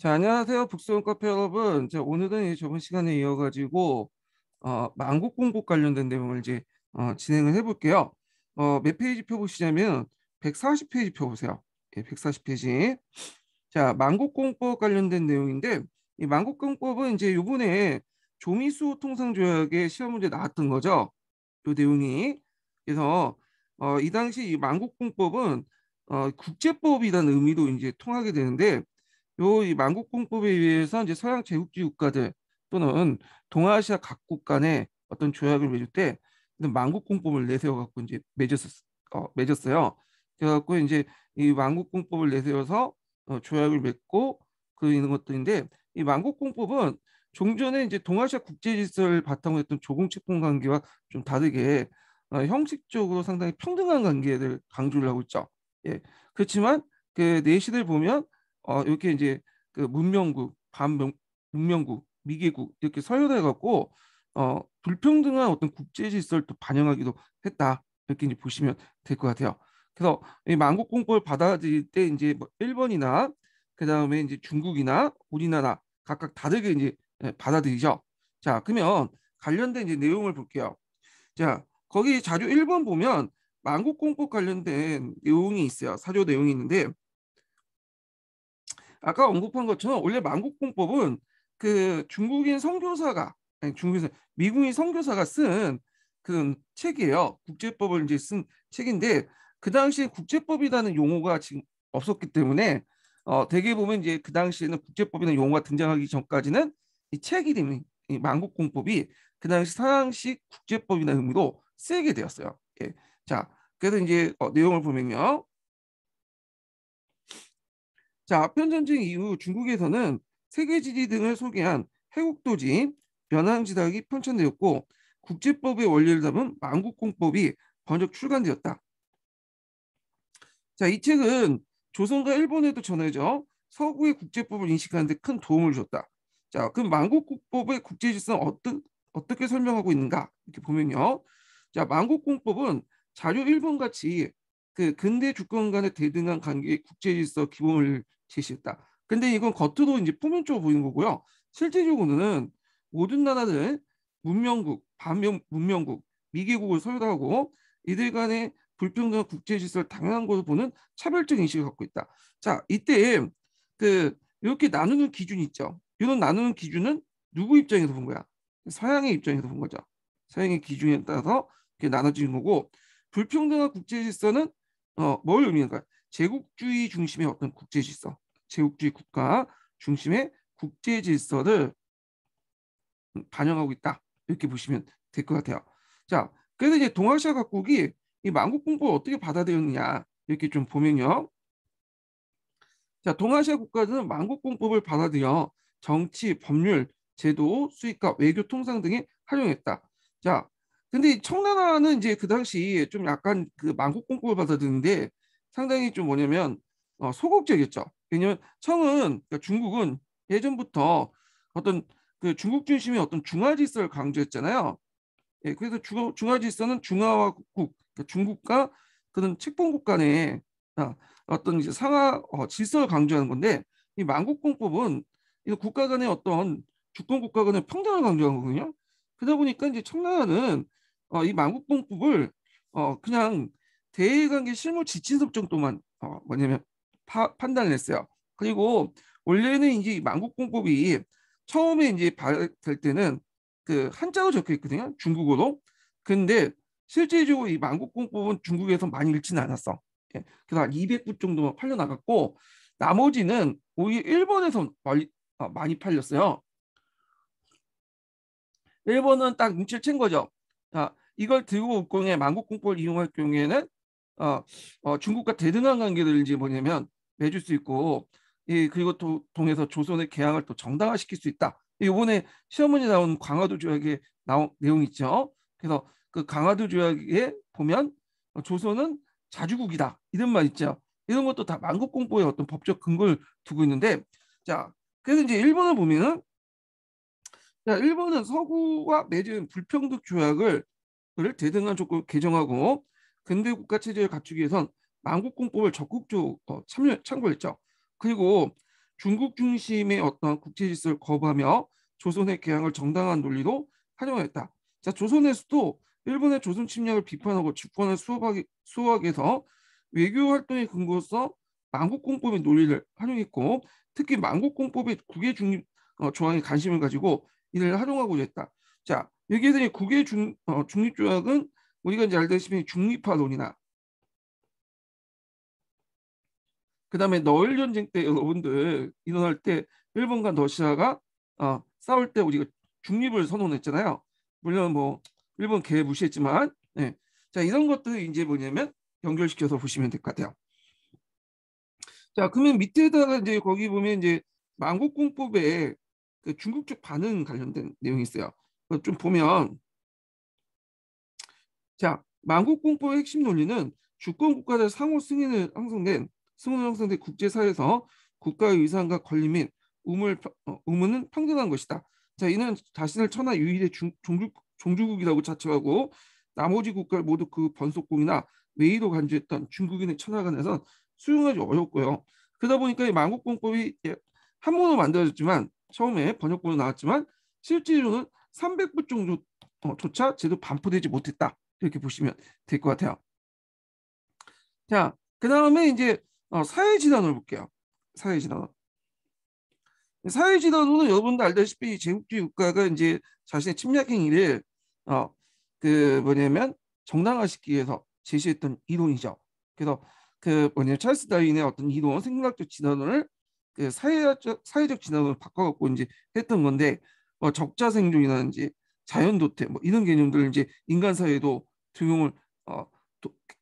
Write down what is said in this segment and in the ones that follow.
자, 안녕하세요. 북스원 카페 여러분. 자, 오늘은 저번 시간에 이어가지고 만국공법 관련된 내용을 이제 진행을 해볼게요. 몇 페이지 펴보시냐면 140페이지 펴보세요. 예, 140페이지. 자, 만국공법 관련된 내용인데 이 만국공법은 이제 요번에 조미수 통상조약의 시험 문제 나왔던 거죠. 요 내용이. 그래서 이 당시 이 만국공법은 국제법이라는 의미로 이제 통하게 되는데 요 이 만국공법에 의해서 이제 서양 제국주의 국가들 또는 동아시아 각국 간의 어떤 조약을 맺을 때 만국공법을 내세워 갖고 이제 맺었어요. 그래갖고 이제 이 만국공법을 내세워서 조약을 맺고 그 있는 것들인데 이 만국공법은 종전에 이제 동아시아 국제 질서를 바탕으로 했던 조공채권 관계와 좀 다르게 형식적으로 상당히 평등한 관계를 강조를 하고 있죠. 예. 그렇지만 그 내시를 보면 이렇게 이제 그 문명국, 문명국, 미개국 이렇게 서열해 갖고 불평등한 어떤 국제 질서를 또 반영하기도 했다. 이렇게 이제 보시면 될 것 같아요. 그래서 이 만국공법을 받아들일 때 이제 뭐 일본이나 그다음에 이제 중국이나 우리나라 각각 다르게 이제 받아들이죠. 자, 그러면 관련된 이제 내용을 볼게요. 자, 거기 자료 1번 보면 만국공법 관련된 내용이 있어요. 사조 내용이 있는데 아까 언급한 것처럼 원래 만국공법은 그 중국인 선교사가 아니 중국인 미국인 선교사가 쓴 그 책이에요. 국제법을 이제 쓴 책인데 그 당시에 국제법이라는 용어가 지금 없었기 때문에 대개 보면 이제 그 당시에는 국제법이라는 용어가 등장하기 전까지는 이 책 이름이 이 만국공법이 그 당시 서양식 국제법이라는 의미로 쓰이게 되었어요. 예. 자, 그래서 이제 내용을 보면요. 자, 아편전쟁 이후 중국에서는 세계지리 등을 소개한 해국도지, 연항지락이 편찬되었고 국제법의 원리를 담은 만국공법이 번역 출간되었다. 자, 이 책은 조선과 일본에도 전해져 서구의 국제법을 인식하는 데 큰 도움을 줬다. 자, 그럼 만국공법의 국제질서는 어떻게 설명하고 있는가? 이렇게 보면요. 자, 만국공법은 자료 1번 같이 그 근대 주권 간의 대등한 관계의 국제질서 기본을 제시했다. 근데 이건 겉으로 이제 표면적으로 보이는 거고요. 실제적으로는 모든 나라들 문명국, 반문명국, 미개국을 서열하고 이들 간의 불평등한 국제 질서를 당연한 것으로 보는 차별적 인식을 갖고 있다. 자, 이때 그 이렇게 나누는 기준이 있죠. 이런 나누는 기준은 누구 입장에서 본 거야? 서양의 입장에서 본 거죠. 서양의 기준에 따라서 이렇게 나눠지는 거고 불평등한 국제 질서는 뭘 의미하는가? 제국주의 중심의 어떤 국제 질서, 제국주의 국가 중심의 국제 질서를 반영하고 있다. 이렇게 보시면 될 것 같아요. 자, 그래서 이제 동아시아 각국이 이 만국공법을 어떻게 받아들였느냐 이렇게 좀 보면요. 자, 동아시아 국가들은 만국공법을 받아들여 정치, 법률, 제도, 수익과 외교 통상 등에 활용했다. 자, 근데 청나라는 이제 그 당시 좀 약간 그 만국공법을 받아들이는데 상당히 좀 뭐냐면 소극적이었죠. 왜냐면 그러니까 중국은 예전부터 어떤 그 중국 중심의 어떤 중화 질서를 강조했잖아요. 예, 그래서 중화 질서는 중화와 국, 그러니까 중국과 그런 책봉국 간의 어떤 이제 상하 질서를 강조하는 건데 이 만국공법은 이 국가 간의 어떤 주권 국가 간의 평등을 강조한 거거든요. 그러다 보니까 이제 청나라는 이 만국공법을 그냥 대외관계 실무 지침서 정도만 뭐냐면 판단을 했어요. 그리고 원래는 이제 이 만국공법이 처음에 이제 발될 때는 그 한자로 적혀 있거든요. 중국어로. 근데 실제적으로 이 만국공법은 중국에서 많이 읽지는 않았어. 예. 그래서 한 200부 정도만 팔려 나갔고 나머지는 오히려 일본에서 많이 팔렸어요. 일본은 딱 눈치를 챈 거죠. 이걸 들고 올 경우에 만국공법을 이용할 경우에는 중국과 대등한 관계를 이제 뭐냐면 맺을 수 있고 그리고 또 통해서 조선의 개항을 또 정당화시킬 수 있다. 이번에 시험 문제 나온 강화도 조약에 나온 내용 있죠. 그래서 그 강화도 조약에 보면 조선은 자주국이다 이런 말 있죠. 이런 것도 다 만국공법의 어떤 법적 근거를 두고 있는데 자 그래서 이제 일본을 보면은 자, 일본은 서구와 맺은 불평등 조약을 대등한 조건으로 개정하고 근대 국가 체제를 갖추기 위해선 만국공법을 적극적으로 참고했죠. 그리고 중국 중심의 어떤 국제 질서를 거부하며 조선의 개항을 정당한 논리로 활용하였다. 자, 조선에서도 일본의 조선 침략을 비판하고 주권을 수호하기 위해서 외교 활동의 근거로서 만국공법의 논리를 활용했고, 특히 만국공법의 국외 중립 조항에 관심을 가지고 이를 활용하고자 했다. 자, 여기에 대해 국외 중립 조약은 우리가 이제 알다시피 중립화론이나 그다음에 너일 전쟁 때 여러분들 일어날 때 일본과 러시아가 싸울 때 우리가 중립을 선언했잖아요. 물론 뭐 일본 개 무시했지만, 네. 자, 이런 것들을 이제 뭐냐면 연결시켜서 보시면 될 것 같아요. 자, 그러면 밑에다가 이제 거기 보면 이제 만국공법에 그 중국 쪽 반응 관련된 내용이 있어요. 좀 보면, 자, 만국공법의 핵심 논리는 주권 국가들 상호 승인을 형성된 국제사회에서 국가의 의상과 권리 및 의무는 평등한 것이다. 자, 이는 자신을 천하 유일의 종주국이라고 자처하고 나머지 국가를 모두 그 번속국이나 외의로 간주했던 중국인의 천하관에서 수용하기 어렵고요. 그러다 보니까 이 만국공법이 한문으로 만들어졌지만 처음에 번역본으로 나왔지만 실제로는 300부 정도 조차 제대로 반포되지 못했다. 이렇게 보시면 될 것 같아요. 자, 그 다음에 이제 사회진단을 볼게요. 사회진단. 사회진단은 여러분도 알다시피 제국주의 국가가 이제 자신의 침략 행위를 그 뭐냐면 정당화시키기 위해서 제시했던 이론이죠. 그래서 그 뭐냐면 찰스 다윈의 어떤 이론, 생물학적 진단을 그 사회적 진단으로 바꿔갖고 이제 했던 건데, 적자 생존이라든지 자연 도태 뭐 이런 개념들을 이제 인간 사회에도 적용을 어,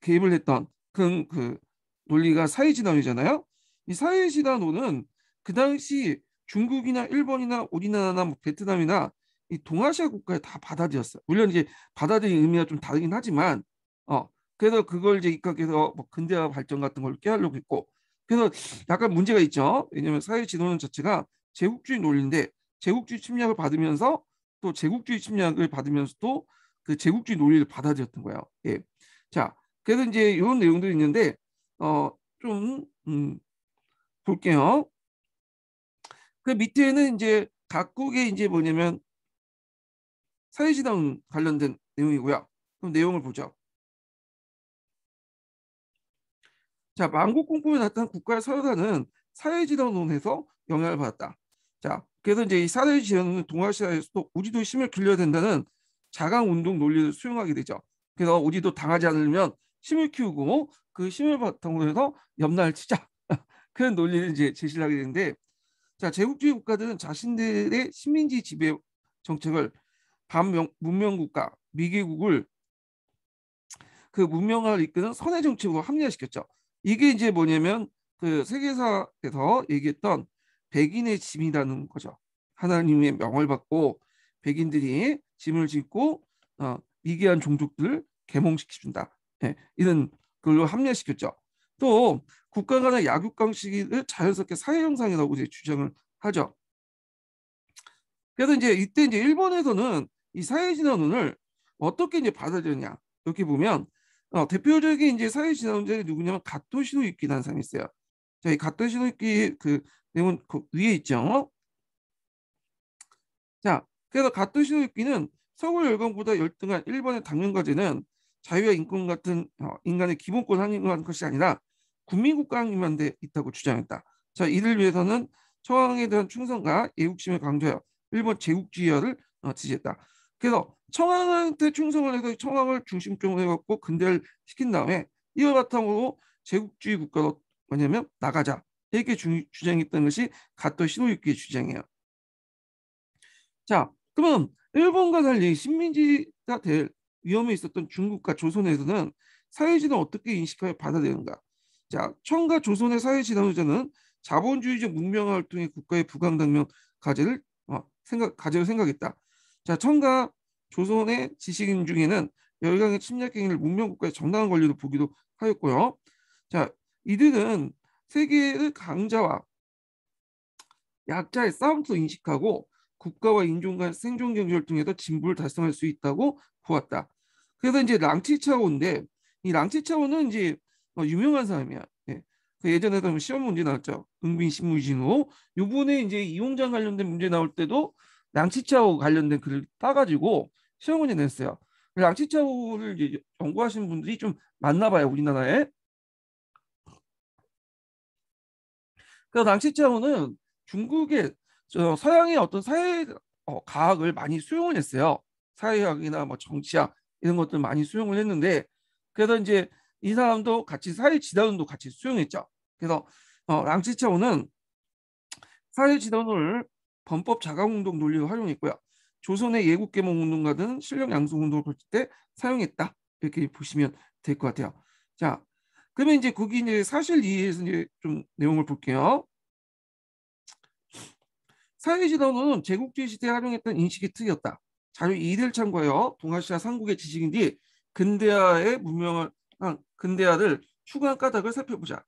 개입을 했던 그런 그 논리가 사회진단이잖아요. 이 사회진단론은 그 당시 중국이나 일본이나 우리나라나 뭐 베트남이나 이 동아시아 국가에 다 받아들였어요. 물론 이제 받아들인 의미가 좀 다르긴 하지만, 그래서 그걸 이제 입각해서 뭐 근대화 발전 같은 걸 꾀하려고 했고, 그래서 약간 문제가 있죠. 왜냐하면 사회진단론 자체가 제국주의 논리인데 제국주의 침략을 받으면서 또 제국주의 침략을 받으면서도 그 제국주의 논리를 받아들였던 거예요. 예. 자, 그래서 이제 이런 내용들이 있는데 좀 볼게요. 그 밑에는 이제 각국의 이제 뭐냐면 사회진단 관련된 내용이고요. 그럼 내용을 보죠. 자, 만국공법에 나타난 국가의 서열화는 사회진단론에서 영향을 받았다. 자, 그래서 이제 이 사회진단은 동아시아에서도 우리도 힘을 길러야 된다는 자강운동 논리를 수용하게 되죠. 그래서 우리도 당하지 않으면 힘을 키우고 그 힘을 바탕으로 해서 옆날 치자. 그런 논리를 이제 제시를 하게 되는데, 자, 제국주의 국가들은 자신들의 식민지 지배 정책을 반문명국가 미개국을 그 문명화를 이끄는 선의 정책으로 합리화시켰죠. 이게 이제 뭐냐면 그 세계사에서 얘기했던 백인의 짐이라는 거죠. 하나님의 명을 받고 백인들이 짐을 짓고 미개한 종족들을 계몽시켜준다. 네, 이런 걸로 합리화시켰죠. 또 국가 간의 약육 강식을 자연스럽게 사회 형상이라고 이제 주장을 하죠. 그래서 이제 이때 이제 일본에서는 이 사회진화론을 어떻게 이제 받아들였냐, 이렇게 보면 대표적인 이제 사회진화론자들이 누구냐면 가토 시노유키라는 사람이 있어요. 자, 이 가토 시노유키 그 내용은 그 위에 있죠. 자, 그래서 가토 시노유키는 서울 열강보다 열등한 일본의 당면과제는 자유와 인권 같은 인간의 기본권 확인한 것이 아니라 국민국가 확립만 돼 있다고 주장했다. 자, 이를 위해서는 청왕에 대한 충성과 애국심을 강조하여 일본 제국주의화를 지지했다. 그래서 청왕한테 충성을 해서 청왕을 중심적으로 해갖고 근대를 시킨 다음에 이걸 바탕으로 제국주의 국가로 뭐냐면 나가자, 이렇게 주장했던 것이 가토 시노유키의 주장이에요. 자, 그럼 일본과 달리 식민지가 될 위험에 있었던 중국과 조선에서는 사회주의는 어떻게 인식하여 받아들이는가? 자, 청과 조선의 사회지도자는 자본주의적 문명화 활동의 국가의 부강당면 가제를 생각했다. 자, 청과 조선의 지식인 중에는 열강의 침략 행위를 문명국가의 정당한 권리로 보기도 하였고요. 자, 이들은 세계의 강자와 약자의 싸움도 인식하고 국가와 인종 간 생존 경쟁을 통해서 진보를 달성할 수 있다고 보았다. 그래서 이제 랑치차오인데, 이 랑치차오는 이제 유명한 사람이야. 예. 그 예전에도 시험 문제 나왔죠. 은빈 신무진호. 요번에 이제 이용장 관련된 문제 나올 때도 랑치차오 관련된 글을 따가지고 시험 문제 냈어요. 랑치차오를 이제 연구하시는 분들이 좀 많나 봐요, 우리나라에. 그래서 랑치차오는 중국의 서양의 어떤 사회 과학을 많이 수용을 했어요. 사회학이나 뭐 정치학 이런 것들 많이 수용을 했는데, 그래서 이제 이 사람도 같이 사회 지도론도 같이 수용했죠. 그래서 랑치차오는 사회 지도론을 범법 자강운동 논리로 활용했고요. 조선의 예국개몽운동가 등 실력 양성 운동을 펼칠 때 사용했다. 이렇게 보시면 될 것 같아요. 자, 그러면 이제 거기 이제 사실 이해에서 이제 좀 내용을 볼게요. 사회지도는 제국주의 시대에 활용했던 인식이 특이었다. 자료 2를 참고하여 동아시아 삼국의 지식인들이 근대화의 문명을 근대화를 추구한 까닭을 살펴보자.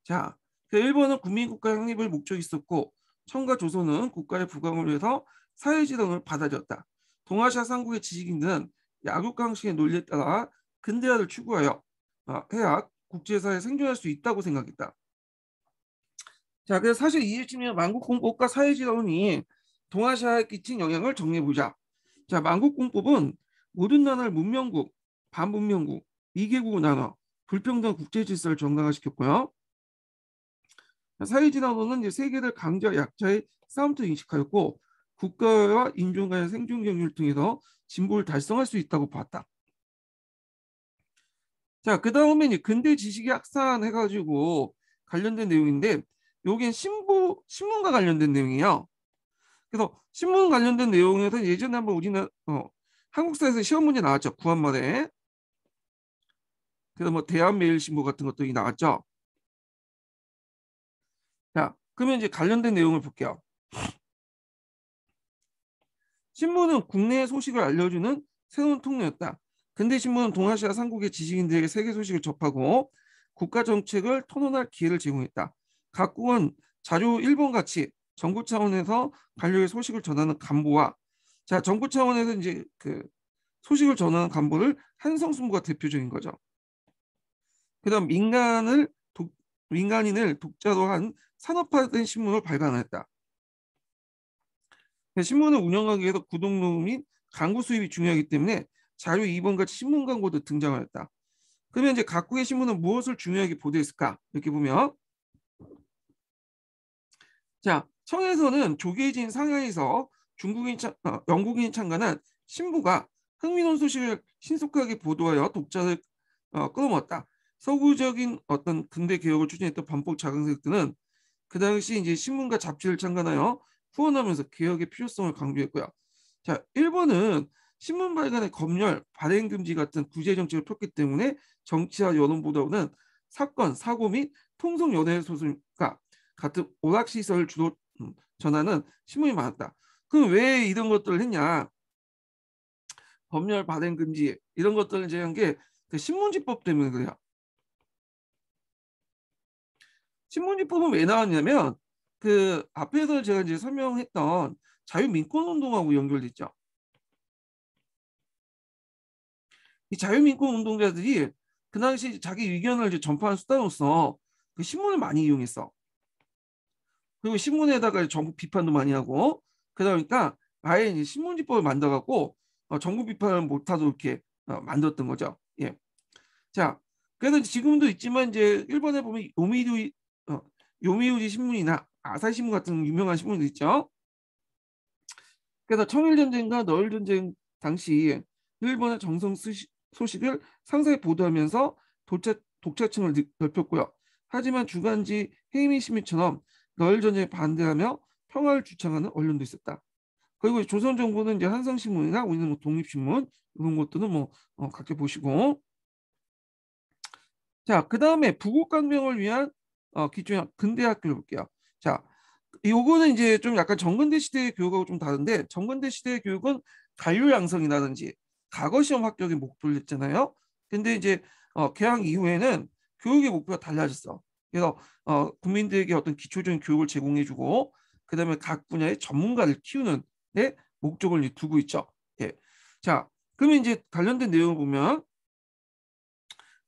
자, 그 일본은 국민국가 확립을 목적이 있었고 청과 조선은 국가의 부강을 위해서 사회지도를 받아들였다. 동아시아 삼국의 지식인들은 약육강식의 논리에 따라 근대화를 추구하여 해약 국제사회에 생존할 수 있다고 생각했다. 자, 그래서 사실 이해치면 만국공법과 사회지도론이 동아시아에 끼친 영향을 정리해보자. 자, 만국공법은 모든 나라를 문명국, 반문명국, 이개국으로 나눠 불평등 국제 질서를 정당화시켰고요. 사회지도론은 이제 세계를 강자 약자의 싸움터 인식하였고 국가와 인종 간의 생존 경쟁을 통해서 진보를 달성할 수 있다고 봤다. 자, 그 다음에 이제 근대 지식이 확산해가지고 관련된 내용인데, 요게 신문과 관련된 내용이에요. 그래서 신문 관련된 내용에서 예전에 한번 우리는 한국사에서 시험 문제 나왔죠. 구한말에. 그래서 뭐 대한매일신보 같은 것들이 나왔죠. 자, 그러면 이제 관련된 내용을 볼게요. 신문은 국내 소식을 알려주는 새로운 통로였다. 근대 신문은 동아시아 삼국의 지식인들에게 세계 소식을 접하고 국가 정책을 토론할 기회를 제공했다. 각국은 자료 1번 같이 정부 차원에서 관료의 소식을 전하는 간보와, 자, 정부 차원에서 이제 그 소식을 전하는 간보를 한성순부가 대표적인 거죠. 그다음 민간인을 독자로 한 산업화된 신문을 발간했다. 신문을 운영하기 위해서 구독료 및 광고 수입이 중요하기 때문에 자료 2번 같이 신문 광고도 등장하였다. 그러면 이제 각국의 신문은 무엇을 중요하게 보도했을까? 이렇게 보면, 자, 청에서는 조계진 상하이에서 영국인이 참관한 신부가 흥미로운 소식을 신속하게 보도하여 독자를 끌어모았다. 서구적인 어떤 근대 개혁을 추진했던 반복 자강 세력들은 그 당시 이제 신문과 잡지를 창간하여 후원하면서 개혁의 필요성을 강조했고요. 자, 일본은 신문 발간의 검열, 발행 금지 같은 구제 정책을 폈기 때문에 정치와 여론보다는 사건, 사고 및 통속 연예 소설과 같은 오락 시설을 주로 전하는 신문이 많았다. 그럼 왜 이런 것들을 했냐? 검열, 발행 금지 이런 것들을 이제 한 게 그 신문지법 때문에 그래요. 신문지법은 왜 나왔냐면 그 앞에서 제가 이제 설명했던 자유민권운동하고 연결됐죠. 이 자유민권운동자들이 그 당시 자기 의견을 이제 전파하는 수단으로서 그 신문을 많이 이용했어. 그리고 신문에다가 정부 비판도 많이 하고, 그러니까 아예 이제 신문지법을 만들어갖고 정부 비판을 못하도록 이렇게 만들었던 거죠. 예. 자, 그래서 지금도 있지만 이제 일본에 보면 요미우리 신문이나 아사히 신문 같은 유명한 신문도 있죠. 그래서 청일전쟁과 너일전쟁 당시 일본의 정성 소식을 상세히 보도하면서 독자층을 넓혔고요. 하지만 주간지 헤이미 신문처럼 너일전쟁에 반대하며 평화를 주창하는 언론도 있었다. 그리고 조선 정부는 이제 한성신문이나 우리는 뭐 독립신문 이런 것들은 뭐 각자 보시고, 자, 그 다음에 부국강병을 위한 기초형 근대학교를 볼게요. 자, 요거는 이제 좀 약간 정근대 시대의 교육하고 좀 다른데, 정근대 시대의 교육은 관료 양성이라든지 과거 시험 합격의 목표를 했잖아요. 근데 이제 개항 이후에는 교육의 목표가 달라졌어. 그래서 국민들에게 어떤 기초적인 교육을 제공해주고, 그다음에 각 분야의 전문가를 키우는 데 목적을 두고 있죠. 예. 자, 그러면 이제 관련된 내용을 보면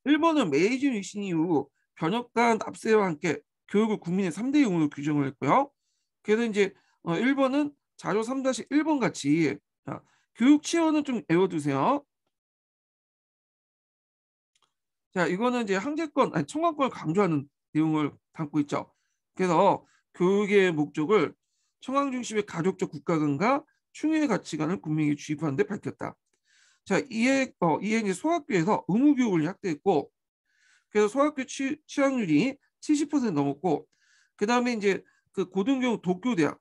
일본은 메이지 유신 이후 변혁과 납세와 함께 교육을 국민의 3대 의무로 규정을 했고요. 그래서 이제 1번은 자료 3-1번 같이 교육 치원은 좀 외워두세요. 자, 이거는 이제 항제권, 아니 청구권을 강조하는 내용을 담고 있죠. 그래서 교육의 목적을 청강 중심의 가족적 국가관과 충의 가치관을 국민에게 주입하는 데 밝혔다. 자, 이에 이제 소학교에서 의무 교육을 확대했고, 그래서 소학교 취학률이 70% 넘었고, 그 다음에 이제 그 고등교육 도쿄대학,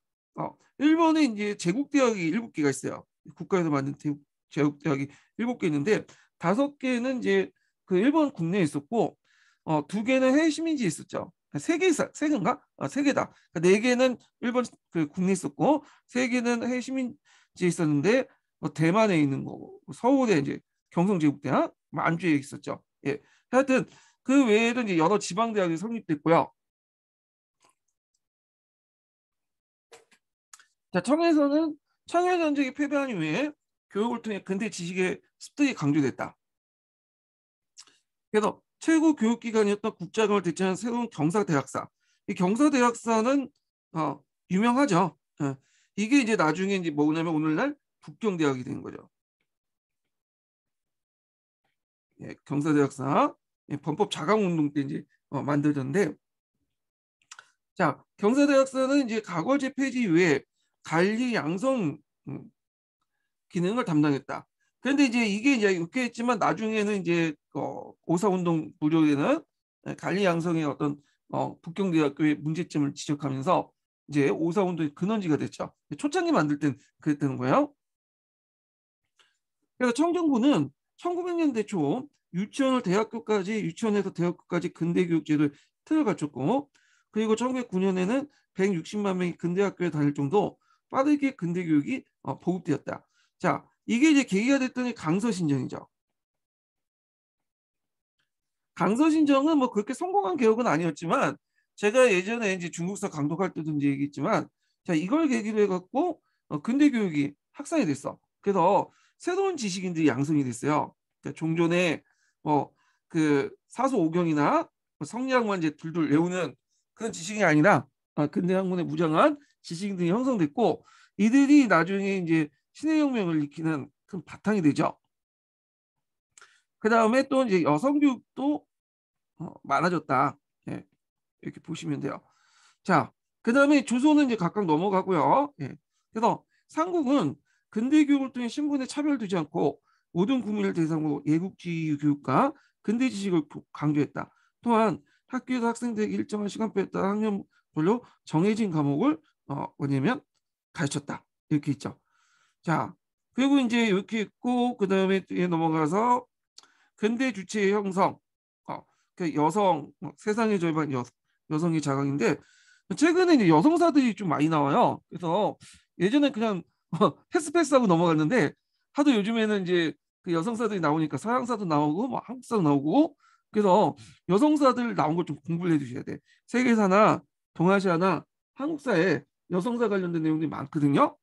일본에 이제 제국대학이 7개가 있어요. 국가에서 만든 제국대학이 7개 있는데 5개는 이제 그 일본 국내에 있었고, 2개는 해외 시민지에 있었죠. 3개인가? 3개다. 그러니까 4개는 일본 그 국내에 있었고, 3개는 해외 시민지에 있었는데, 대만에 있는 거, 서울에 이제 경성제국대학, 안주에 있었죠. 예. 하여튼 그 외에도 이제 여러 지방대학이 성립됐고요. 자, 청에서는 청일전쟁이 패배한 이후에 교육을 통해 근대 지식의 습득이 강조됐다. 그래서 최고 교육기관이었던 국자금을 대체한 새로운 경사대학사. 이 경사대학사는 유명하죠. 이게 이제 나중에 이제 뭐냐면 오늘날 북경대학이 된 거죠. 예, 경사대학사. 예, 범법 자강운동 때 이제 만들던데, 자, 경사대학사는 이제 과거제 폐지 이후에 관리 양성 기능을 담당했다. 그런데 이제 이게 이제 이렇게 했지만 나중에는 이제 오사운동 무료에는 관리 양성의 어떤 북경대학교의 문제점을 지적하면서 이제 오사운동의 근원지가 됐죠. 초창기 만들 땐 그랬다는 거예요. 그래서 청정부는 1900년대 초 유치원을 대학교까지, 유치원에서 대학교까지 근대교육제를 틀을 갖췄고, 그리고 1909년에는 160만 명이 근대학교에 다닐 정도 빠르게 근대교육이 보급되었다. 자, 이게 이제 계기가 됐더니 강서신정이죠. 강서신정은 뭐 그렇게 성공한 개혁은 아니었지만, 제가 예전에 이제 중국사 강독할 때도 이제 얘기했지만, 자, 이걸 계기로 해갖고 근대교육이 확산이 됐어. 그래서 새로운 지식인들이 양성이 됐어요. 그러니까 종전에 그 사소오경이나 성리학만 이제 둘둘 외우는 그런 지식이 아니라 근대 학문에 무장한 지식인들이 형성됐고, 이들이 나중에 이제 신해혁명을 일으키는 큰 바탕이 되죠. 그 다음에 또 이제 여성 교육도 많아졌다. 예, 이렇게 보시면 돼요. 자, 그 다음에 조선은 이제 각각 넘어가고요. 예, 그래서 삼국은 근대 교육을 통해 신분에 차별두지 않고 모든 국민을 대상으로 예국주의 교육과 근대 지식을 강조했다. 또한 학교에서 학생들에게 일정한 시간표에 따라 학년별로 정해진 과목을 뭐냐면 가르쳤다. 이렇게 있죠. 자, 그리고 이제 이렇게 있고 그 다음에 넘어가서 근대 주체의 형성, 그 여성 세상의 절반 여성의 자강인데 최근에 이제 여성사들이 좀 많이 나와요. 그래서 예전에 그냥 패스하고 넘어갔는데 하도 요즘에는 이제 그 여성사들이 나오니까 서양사도 나오고 뭐 한국사도 나오고 그래서 여성사들 나온 걸 좀 공부를 해주셔야 돼. 세계사나 동아시아나 한국사에 여성사 관련된 내용들이 많거든요.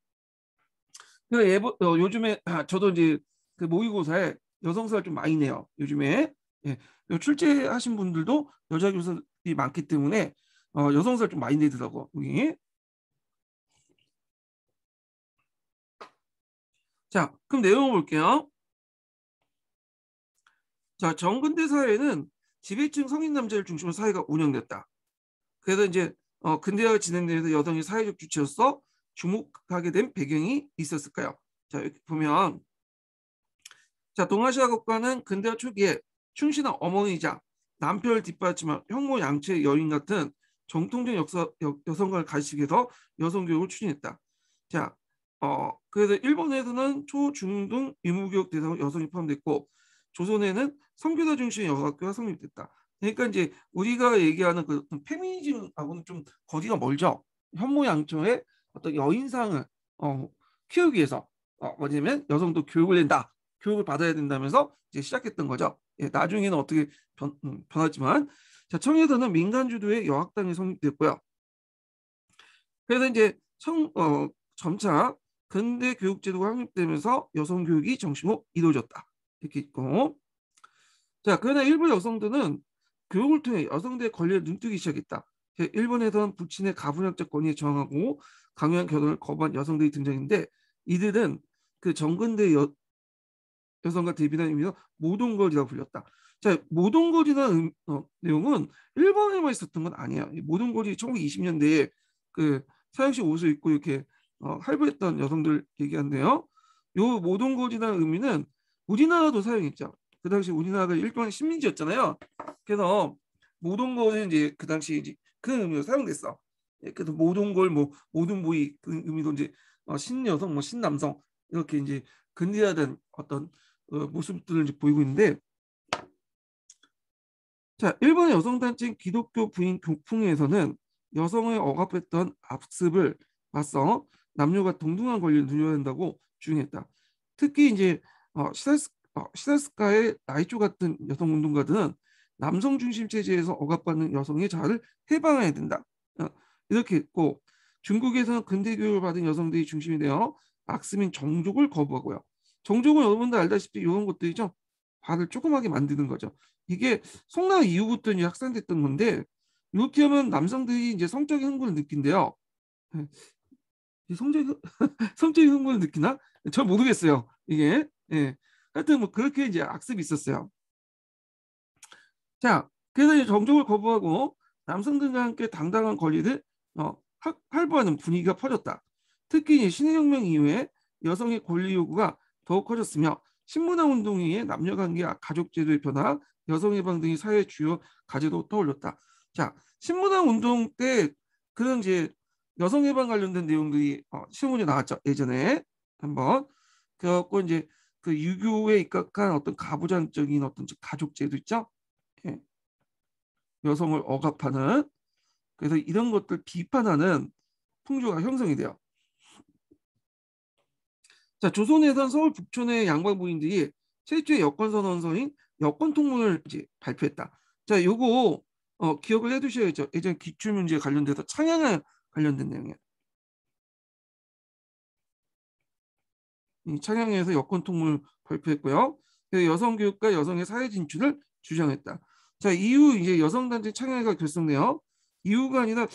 그래서 요즘에 저도 이제 그 모의고사에 여성사를 좀 많이 내요. 요즘에 예, 출제하신 분들도 여자 교사들이 많기 때문에 여성사를 좀 많이 내더라고 여기. 자, 그럼 내용을 볼게요. 자, 정근대 사회는 지배층 성인 남자를 중심으로 사회가 운영됐다. 그래서 이제 근대화가 진행되면서 여성이 사회적 주체로서 주목하게 된 배경이 있었을까요? 자, 이렇게 보면 자, 동아시아 국가는 근대화 초기에 충신한 어머니이자 남편을 뒷받침한 형모 양처의 여인 같은 정통적 여성관을 가지기 위해서 여성 교육을 추진했다. 자, 그래서 일본에서는 초, 중, 등 의무교육 대상으로 여성이 포함됐고, 조선에는 선교사 중심의 여학교가 성립됐다. 그러니까 이제 우리가 얘기하는 그 페미니즘하고는 좀 거리가 멀죠. 현모 양처의 어떤 여인상을 키우기 위해서 뭐냐면 여성도 교육을 낸다. 교육을 받아야 된다면서 이제 시작했던 거죠. 예, 나중에는 어떻게 변하지만 자, 청해도는 민간 주도의 여학당이 성립됐고요. 그래서 이제 점차 근대 교육 제도가 확립되면서 여성 교육이 정식으로 이루어졌다. 이렇게 있고 자, 그러나 일부 여성들은 교육을 통해 여성들의 권리를 눈뜨기 시작했다. 일본에선 부친의 가부장적 권위에 저항하고 강요한 결혼을 거부한 여성들이 등장했는데 이들은 그 정근대 여성과 대비한 의미로 모동거리라고 불렸다. 자, 모동거리라는 내용은 일본에만 있었던 건 아니야. 모동거리 1920년대에 그 서양식 옷을 입고 이렇게 할부했던 여성들 얘기한데요. 요 모동거리라는 의미는 우리나라도 사용했죠. 그 당시 우리나라가 일본의 식민지였잖아요. 그래서 모동거리는 이제 그 당시 이제 그 의미로 사용됐어. 예, 그래서 모동걸 뭐 모동보이 그 의미도 이제 신여성 뭐 신남성 이렇게 이제 근대화된 어떤 모습들을 이제 보이고 있는데, 자, 일본의 여성단체인 기독교 부인 교풍에서는 여성을 억압했던 압습을 맞서 남녀가 동등한 권리를 누려야 한다고 주장했다. 특히 이제 시사스카의 나이조 같은 여성 운동가들은 남성 중심 체제에서 억압받는 여성의 자아를 해방해야 된다. 어, 이렇게 했고, 중국에서는 근대 교육을 받은 여성들이 중심이 되어 악습인 정족을 거부하고요. 정족은 여러분들 알다시피 이런 것들이죠. 발을 조그맣게 만드는 거죠. 이게 성나 이후부터 이제 확산됐던 건데 이렇게 하면 남성들이 이제 성적인 흥분을 느낀대요. 성적 성적인 흥분을 느끼나? 잘 모르겠어요. 이게 예. 하여튼 뭐 그렇게 이제 악습이 있었어요. 자, 그래서 이제 정적을 거부하고 남성들과 함께 당당한 권리를 할부하는 분위기가 퍼졌다. 특히 신해혁명 이후에 여성의 권리 요구가 더욱 커졌으며 신문화 운동 이후에 남녀관계와 가족제도의 변화, 여성해방 등이 사회의 주요 과제로 떠올렸다. 자, 신문화 운동 때 그런 이제 여성해방 관련된 내용들이 신문에 나왔죠. 예전에 한번 그래갖고 이제 그 유교에 입각한 어떤 가부장적인 어떤 가족제도 있죠. 예. 여성을 억압하는, 그래서 이런 것들 비판하는 풍조가 형성이 돼요. 자, 조선에선 서울 북촌의 양반 부인들이 최초의 여권 선언서인 여권 통문을 이제 발표했다. 자, 요거 기억을 해두셔야죠. 예전 기출 문제에 관련돼서 창양에 관련된 내용이야. 이 창양에서 여권 통문을 발표했고요. 여성 교육과 여성의 사회 진출을 주장했다. 자, 이후 이제 여성단체 창양회가 결성돼요. 이후가 아니라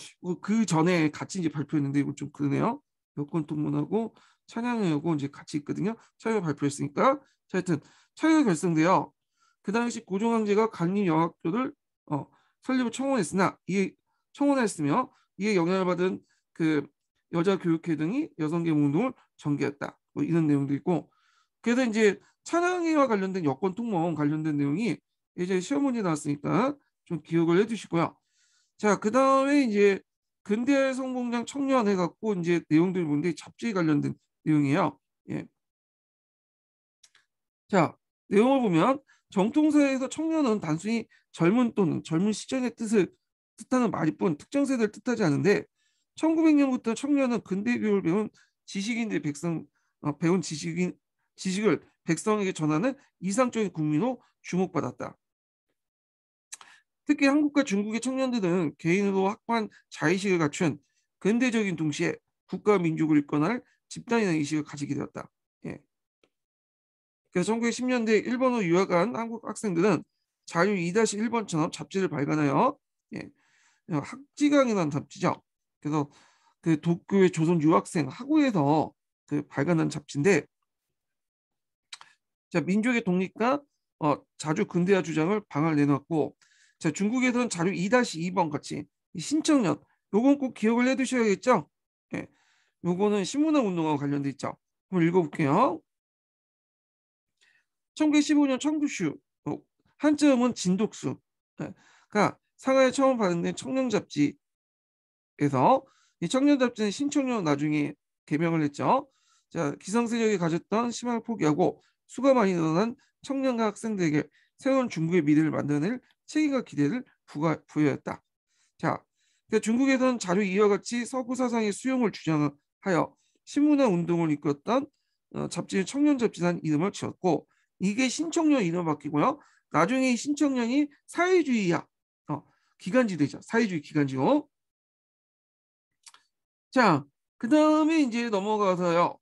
그 전에 같이 이제 발표했는데 이거 좀 그러네요. 여권 통문하고 찬양회하고 이제 같이 있거든요. 창양회 발표했으니까. 자, 하여튼 창양회 결성돼요. 그 당시 고종황제가 강림여학교를 설립을 청원했으나 이에 청원했으며 이에 영향을 받은 그 여자 교육회 등이 여성계몽 운동을 전개했다. 뭐 이런 내용도 있고, 그래서 이제 찬양회와 관련된 여권 통문 관련된 내용이 이제 시험 문제 나왔으니까 좀 기억을 해두시고요. 자, 그 다음에 이제 근대 성공장 청년 해갖고 이제 내용들 보는데 잡지에 관련된 내용이에요. 예. 자, 내용을 보면 정통사회에서 청년은 단순히 젊은 또는 젊은 시절의 뜻을 뜻하는 말이뿐 특정 세대를 뜻하지 않은데 1900년부터 청년은 근대 교육을 배운 지식인들의 배운 지식을 백성에게 전하는 이상적인 국민으로 주목받았다. 특히 한국과 중국의 청년들은 개인으로 확보한 자의식을 갖춘 근대적인 동시에 국가 민족을 이끌어낼 집단이라는 의식을 가지게 되었다. 예. 그래서 1910년대 일본으로 유학한 한국 학생들은 자유 2-1번처럼 잡지를 발간하여 예, 학지강이라는 잡지죠. 그래서 그 도쿄의 조선 유학생 학우에서 그 발간한 잡지인데, 자, 민족의 독립과 자주 근대화 주장을 방을 내놨고, 자, 중국에서는 자료 2-2번 같이 신청년 요건 꼭 기억을 해두셔야겠죠. 예, 요거는 신문화 운동하고 관련돼 있죠. 한번 읽어볼게요. 1915년 청두슈, 한자음은 진독수. 예, 그러니까 상하에 처음 발행된 청년 잡지에서 이 청년 잡지는 신청년 나중에 개명을 했죠. 자, 기성 세력이 가졌던 희망을 포기하고 수가 많이 늘어난 청년과 학생들에게 새로운 중국의 미래를 만들어낼 책임과 기대를 부여했다. 자, 중국에서는 자료 이와 같이 서구 사상의 수용을 주장하여 신문화 운동을 이끌었던 잡지는 청년 잡지라는 이름을 지었고, 이게 신청년 이름 바뀌고요. 나중에 이 신청년이 사회주의야. 기간지 되죠. 사회주의 기간지요. 자, 그 다음에 이제 넘어가서요.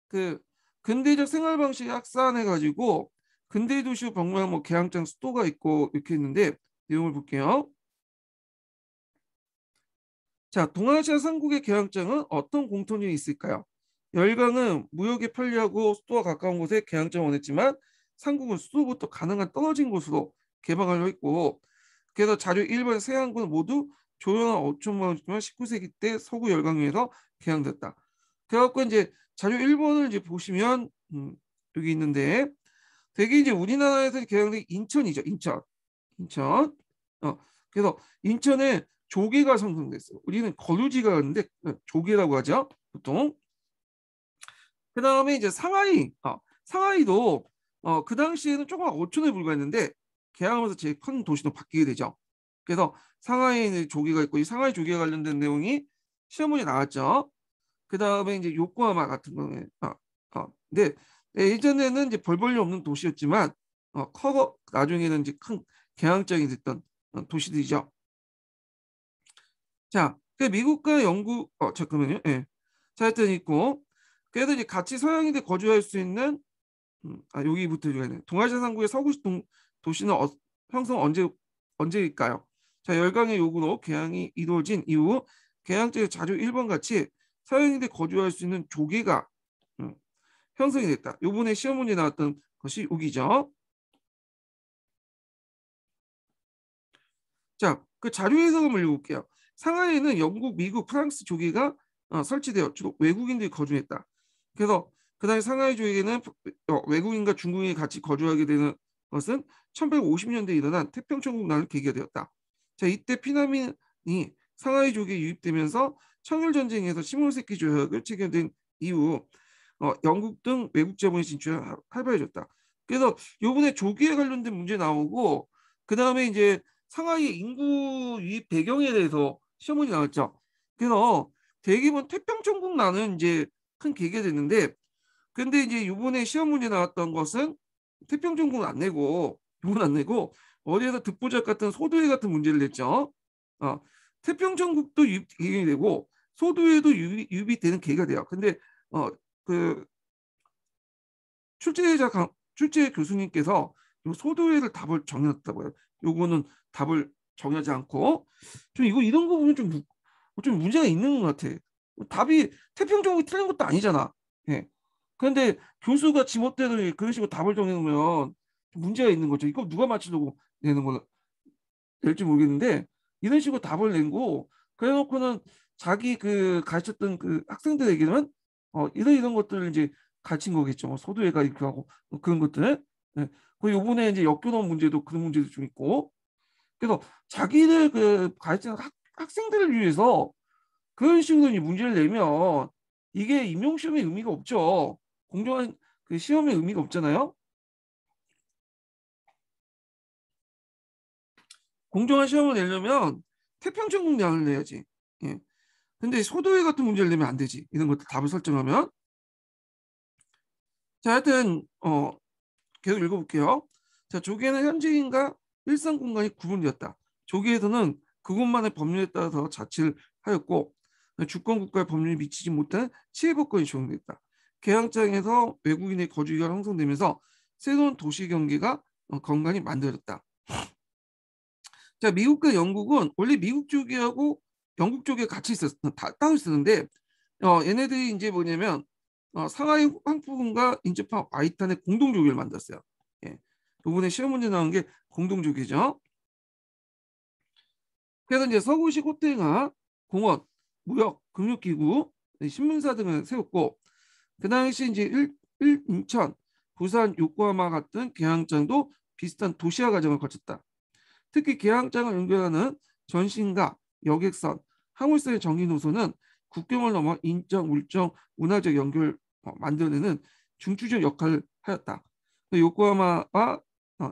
그 근대적 생활 방식을 확산해가지고 근대 도시 박물관 뭐 개항장 수도가 있고 이렇게 있는데 내용을 볼게요. 자, 동아시아 삼국의 개항장은 어떤 공통점이 있을까요? 열강은 무역에 편리하고 수도와 가까운 곳에 개항장을 원했지만 삼국은 수도부터 가능한 떨어진 곳으로 개방하려 했고, 그래서 자료 1번 세항군은 모두 조용한 어촌마을이지만 19세기 때 서구 열강에서 개항됐다. 그래갖고 이제 자료 1번을 이제 보시면 여기 있는데 되게 이제 우리나라에서 개항된 인천이죠. 인천. 어, 그래서 인천에 조개가 생성됐어요. 우리는 거류지가 있는데 조개라고 하죠. 보통. 그 다음에 이제 상하이도 그 당시에는 조금 어촌에 불과했는데 개항하면서 제일 큰 도시로 바뀌게 되죠. 그래서 상하이에 조개가 있고 이 상하이 조개 관련된 내용이 시험 문제 나왔죠. 그 다음에 이제 요코하마 같은 경우에 근데 예전에는 이제 벌벌리 없는 도시였지만 커버 나중에는 이제 큰 개항장이 됐던 도시들이죠. 자, 그 미국과 영국 잠깐만요. 예. 자, 하여튼 있고 그래도 이제 같이 서양인들 거주할 수 있는 여기부터 읽어야 동아시아 상국의 서구식 도시는 형성 언제일까요? 자, 열강의 요구로 개항이 이루어진 이후 개항지의 자료 1번 같이 서양인들 거주할 수 있는 조개가 형성이 됐다. 요번에 시험 문제 나왔던 것이 여기죠. 자, 그 자료 해석을 읽어볼게요. 상하이에는 영국, 미국, 프랑스 조개가 설치되어 주로 외국인들이 거주했다. 그래서 그 당시 상하이 조개는 외국인과 중국인이 같이 거주하게 되는 것은 1150년대에 일어난 태평천국 난을 계기가 되었다. 자, 이때 피난민이 상하이 조개에 유입되면서 청일전쟁에서 15세기 조약을 체결된 이후 영국 등 외국 자본의 진출이 활발해졌다. 그래서 요번에 조개에 관련된 문제 나오고 그 다음에 이제 상하이 인구 유입 배경에 대해서 시험문이 나왔죠. 그래서 대개는 태평천국 난은 이제 큰 계기가 됐는데 근데 이제 이번에 시험 문제 나왔던 것은 태평천국은 안 내고 이건 안 내고 어디에서 듣보잡 같은 소도회 같은 문제를 냈죠. 어, 태평천국도 유입이 되고 소도회도 유입이 되는 계기가 돼요. 근데 그 출제 교수님께서 소도회를 답을 정했다고요. 요거는 답을 정하지 않고 좀 이런 거 보면 좀 문제가 있는 것 같아. 답이 태평적으로 틀린 것도 아니잖아. 예. 그런데 교수가 지멋대로 그런 식으로 답을 정해놓으면 문제가 있는 거죠. 이거 누가 맞추려고 내는 거 될지 모르겠는데 이런 식으로 답을 낸고 그래놓고는 자기 그 가르쳤던 그 학생들에게는 이런 것들을 이제 가르친 거겠죠. 소도회가 이렇게 하고 그런 것들. 예. 그 요번에 이제 역교권 문제도 그런 문제도 좀 있고. 그래서 자기들 그 가르치는 학생들을 위해서 그런 식으로 문제를 내면 이게 임용 시험의 의미가 없죠. 공정한 그 시험의 의미가 없잖아요. 공정한 시험을 내려면 태평천국량을 내야지. 예. 근데 소도회 같은 문제를 내면 안 되지. 이런 것들 답을 설정하면. 자, 하여튼 계속 읽어볼게요. 자, 조계는 현지인과 일상 공간이 구분되었다. 조계에서는 그곳만의 법률에 따라서 자치를 하였고 주권 국가의 법률이 미치지 못한 치해법권이 적용됐다. 개항장에서 외국인의 거주기가 형성되면서 새로운 도시 경계가 건강히 만들어졌다. 자, 미국과 영국은 원래 미국 쪽하고 영국 쪽에 같이 따로 있었는데 얘네들이 이제 뭐냐면 상하이 황푸군과 인접한 아이탄의 공동조기를 만들었어요. 예. 이번에 시험 문제 나온 게 공동조기죠. 그래서 이제 서구식 호텔과 공원, 무역, 금융기구, 신문사 등을 세웠고 그 당시 이제 인천, 부산, 요코하마 같은 개항장도 비슷한 도시화 과정을 거쳤다. 특히 개항장을 연결하는 전신과 여객선, 항울선의 정기 노선은 국경을 넘어 인적, 물적, 문화적 연결 만들어내는 중추적 역할을 하였다. 요코하마와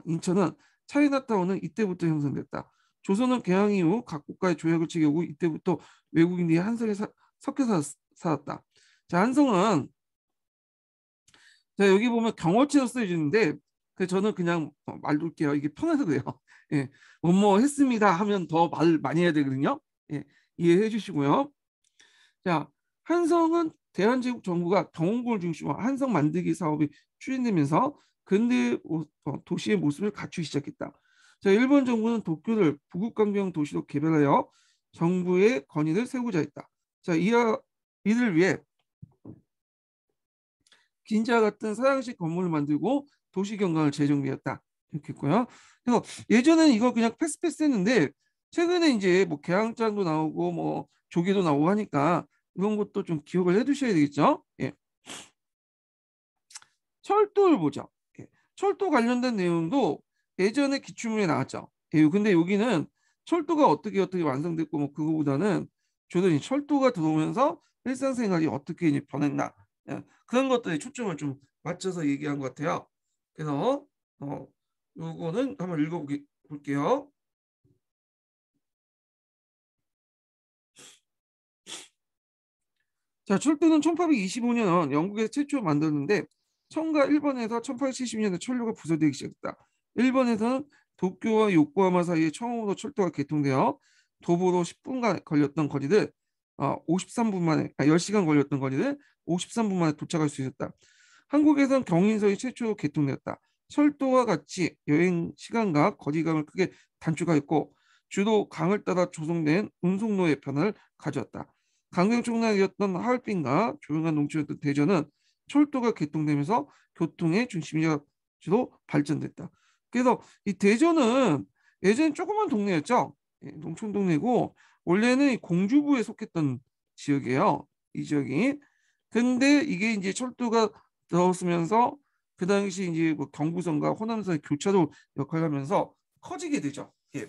인천은 차이나타운은 이때부터 형성됐다. 조선은 개항 이후 각 국가의 조약을 체결하고 이때부터 외국인들이 한성에 섞여 살았다. 자, 한성은 자, 여기 보면 경어체로 쓰여지는데 저는 그냥 말 놓을게요. 이게 편해서 그래요. 예, 뭐뭐 했습니다 하면 더 말 많이 해야 되거든요. 예, 이해해 주시고요. 자, 한성은 대한제국 정부가 경운고를 중심으로 한성 만들기 사업이 추진되면서 근대 도시의 모습을 갖추기 시작했다. 자, 일본 정부는 도쿄를 부국강경 도시로 개발하여 정부의 건의를 세우고자 했다. 자, 이를 위해 긴자 같은 서양식 건물을 만들고 도시 경관을 재정비했다. 이렇게 했고요. 그래서 예전에는 이거 그냥 패스패스 했는데 최근에 이제 뭐 개항장도 나오고 뭐 조개도 나오고 하니까 이런 것도 좀 기억을 해두셔야 되겠죠. 예. 철도를 보죠. 예. 철도 관련된 내용도 예전에 기출문에 나왔죠. 예. 근데 여기는 철도가 어떻게 완성됐고 뭐 그거보다는 주로 이 철도가 들어오면서 일상생활이 어떻게 이제 변했나, 예. 그런 것들에 초점을 좀 맞춰서 얘기한 것 같아요. 그래서 요거는 한번 읽어볼게요. 자, 철도는 1825년 영국에서 최초로 만들었는데 청과 일본에서 1870년에 철로가 부서되기 시작했다. 일본에서는 도쿄와 요코하마 사이에 처음으로 철도가 개통되어 도보로 10분간 걸렸던 거리를 53분 만에, 10시간 걸렸던 거리를 53분 만에 도착할 수 있었다. 한국에선 경인선이 최초로 개통되었다. 철도와 같이 여행 시간과 거리감을 크게 단축하였고 주로 강을 따라 조성된 운송로의 변화를 가져왔다. 강경총량이었던 하얼빈과 조용한 농촌이었던 대전은 철도가 개통되면서 교통의 중심지로 발전됐다. 그래서 이 대전은 예전엔 조그만 동네였죠. 예, 농촌 동네고 원래는 공주부에 속했던 지역이에요. 이 지역이. 근데 이게 이제 철도가 들어서면서 그 당시 이제 뭐 경부선과 호남선의 교차로 역할을 하면서 커지게 되죠. 예.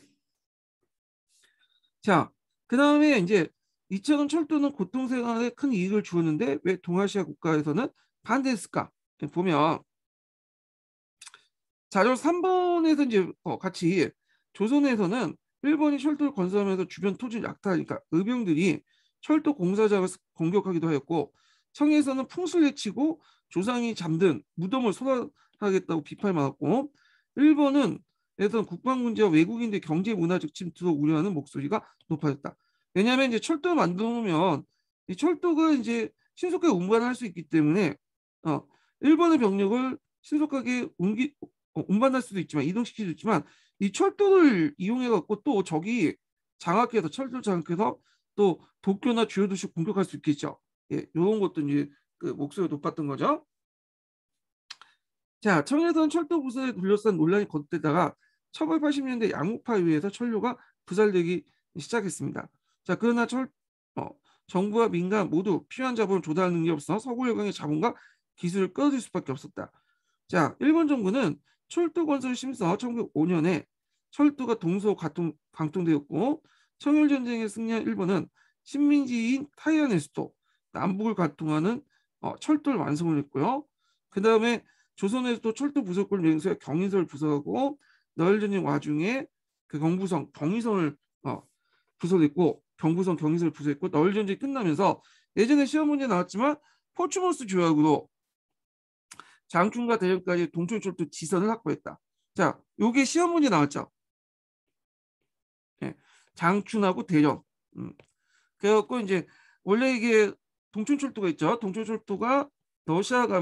자, 그 다음에 이제 이처럼 철도는 교통생활에 큰 이익을 주었는데 왜 동아시아 국가에서는 반대했을까? 보면 자료 3번에서 이제 같이 조선에서는 일본이 철도를 건설하면서 주변 토지를 약탈하니까 의병들이 철도 공사장을 공격하기도 하였고 청에서는 풍수를 해치고 조상이 잠든 무덤을 소란하겠다고 비판을 받았고 일본은 에서 국방 문제와 외국인들 경제 문화적 침투로 우려하는 목소리가 높아졌다. 왜냐하면 이제 철도를 만들어 놓으면 이 철도가 이제 신속하게 운반할 수 있기 때문에 일본의 병력을 신속하게 운반할 수도 있지만 이동시킬 수 있지만 이 철도를 이용해 갖고 또 적이 장악해서 철도 장악해서 또 도쿄나 주요 도시 공격할 수 있겠죠. 예, 이런 것도 이제 그 목소리가 높았던 거죠. 자, 청해선 철도 부서에 둘러싼 논란이 거듭되다가 1980년대 양극파에 의해서 철로가 부살되기 시작했습니다. 자, 그러나 어, 정부와 민간 모두 필요한 자본을 조달하는 능력이 없어 서구여강의 자본과 기술을 끌어들일 수밖에 없었다. 자, 일본 정부는 철도 건설을 심사 1905년에 철도가 동서 강통되었고 청일전쟁에 승리한 일본은 식민지인 타이완의 수도 남북을 관통하는 철도를 완성을 했고요. 그 다음에 조선에서도 철도 부속을 맹세해 경인선을 부속하고 너일전쟁 와중에 그 경부선 경의선을 부속했고 경부선 경의선을 부속했고 너일전쟁이 끝나면서 예전에 시험 문제 나왔지만 포츠모스 조약으로 장충과 대전까지 동촌철도 지선을 확보했다. 자, 요게 시험 문제 나왔죠. 예, 장춘하고 대전. 그래갖고 이제 원래 이게 동촌철도가 있죠. 동촌철도가 러시아가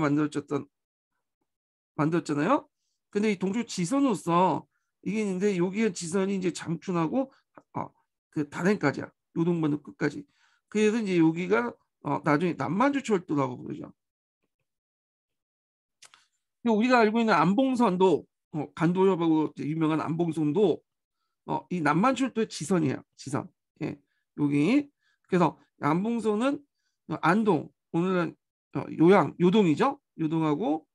만들었잖아요. 근데 이 동쪽 지선으로서 이게 있는데 여기에 지선이 이제 장춘하고 그 단행까지야. 요동반도 끝까지. 그래서 이제 여기가 나중에 남만주 철도라고 부르죠. 우리가 알고 있는 안봉선도 간도협하고 유명한 안봉선도 이 남만철도의 지선이에요. 지선. 예, 여기. 그래서 안봉선은 안동 오늘은 요동이죠. 요동하고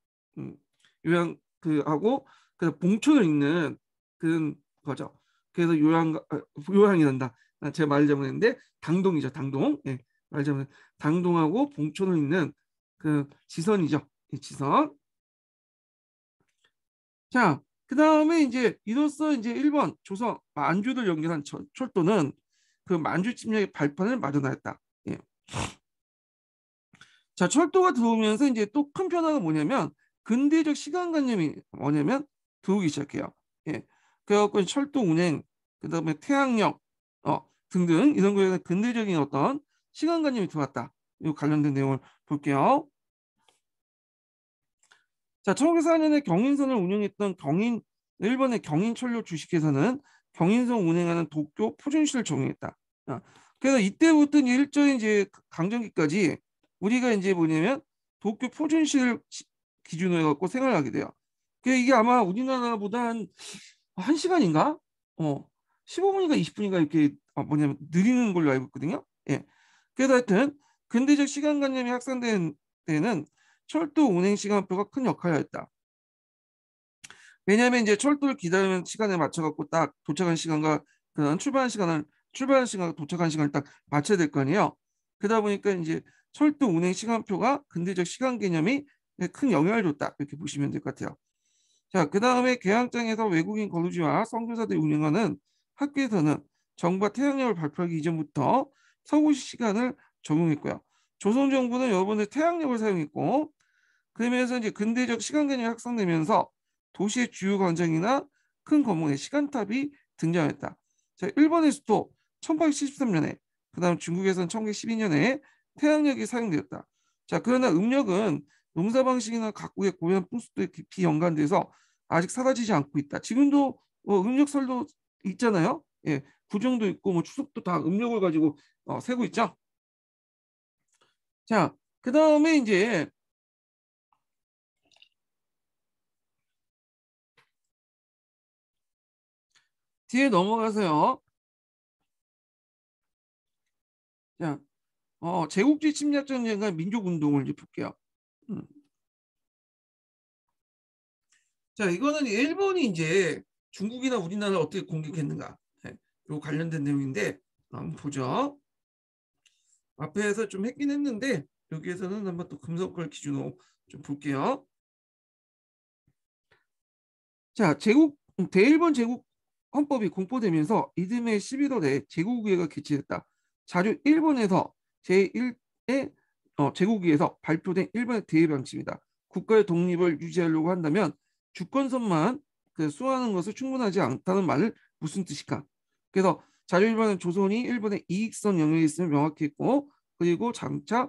요양 그 하고 그 봉천을 잇는 그런 거죠. 그래서 요양이 난다. 제가 말 잘못했는데 당동이죠. 당동. 예, 말 잘못. 당동하고 봉천을 잇는 그 지선이죠. 이 지선. 자, 그 다음에 이제 이로써 이제 일본, 조선, 만주를 연결한 철도는 그 만주 침략의 발판을 마련하였다. 예. 자, 철도가 들어오면서 이제 또 큰 변화가 뭐냐면 근대적 시간관념이 뭐냐면 들어오기 시작해요. 예. 그래갖고 철도 운행, 그다음에 태양력, 등등 이런 거에 대한 근대적인 어떤 시간관념이 들어왔다. 이 관련된 내용을 볼게요. 자, 1904년에 경인선을 운영했던 일본의 경인철도 주식회사는 경인선 운행하는 도쿄 포준시를 적용했다. 그래서 이때부터 이제 일정의 이제 강점기까지 우리가 이제 뭐냐면 도쿄 포준시를 기준으로 해갖고 생활을 하게 돼요. 이게 아마 우리나라보다 한 시간인가? 15분인가 20분인가 이렇게 뭐냐면 느리는 걸로 알고 있거든요. 예. 그래서 하여튼 근대적 시간관념이 확산된 때는 철도 운행 시간표가 큰 역할을 했다. 왜냐하면 이제 철도를 기다리는 시간에 맞춰갖고 딱 도착한 시간과 그다음 출발한 시간과 도착한 시간을 딱 맞춰야 될 거 아니에요. 그러다 보니까 이제 철도 운행 시간표가 근대적 시간 개념이 큰 영향을 줬다 이렇게 보시면 될 것 같아요. 자, 그 다음에 개항장에서 외국인 거주지와 선교사들이 운영하는 학교에서는 정부가 태양력을 발표하기 이전부터 서구 시간을 적용했고요. 조선 정부는 여러분들 태양력을 사용했고, 그러면서 이제 근대적 시간 개념이 확산되면서 도시의 주요 광장이나 큰 건물의 시간탑이 등장했다. 자, 일본의 수도 1873년에, 그다음 중국에서는 1912년에 태양력이 사용되었다. 자, 그러나 음력은 농사 방식이나 각국의 고유한 풍습도에 깊이 연관돼서 아직 사라지지 않고 있다. 지금도 음력설도 있잖아요. 예, 구정도 있고 뭐 추석도 다 음력을 가지고 세고 있죠. 자, 그 다음에 이제 뒤에 넘어가서요. 자, 제국주의 침략 전쟁과 민족 운동을 이제 볼게요. 음. 자, 이거는 일본이 이제 중국이나 우리나라를 어떻게 공격했는가, 네, 요 관련된 내용인데 한번 보죠. 앞에서 좀 했긴 했는데 여기에서는 한번 또 금속걸 기준으로 좀 볼게요. 자, 대일본 제국 헌법이 공포되면서 이듬해 11월에 제국의회가 개최됐다. 자료 1번에서 제1의 제국의회에서 발표된 일본의 대외 방침이다. 국가의 독립을 유지하려고 한다면 주권선만 수호하는 것은 충분하지 않다는 말을 무슨 뜻일까? 그래서 자료 1번은 조선이 일본의 이익선 영역에 있음을 명확히 했고, 그리고 장차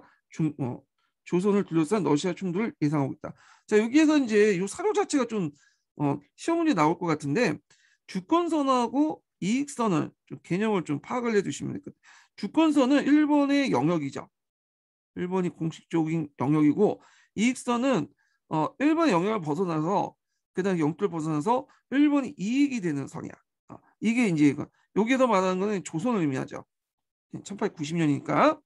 조선을 둘러싼 러시아 충돌을 예상하고 있다. 자, 여기에서 이제 이 사료 자체가 좀 시험 문제 나올 것 같은데, 주권선하고 이익선을 좀 개념을 좀 파악을 해두시면 될 것 같아요. 주권선은 일본의 영역이죠. 일본이 공식적인 영역이고, 이익선은 일본의 영역을 벗어나서 그다음 영토를 벗어나서 일본이 이익이 되는 선이야. 이게 이제 여기서 말하는 거는 조선을 의미하죠. 1890년이니까.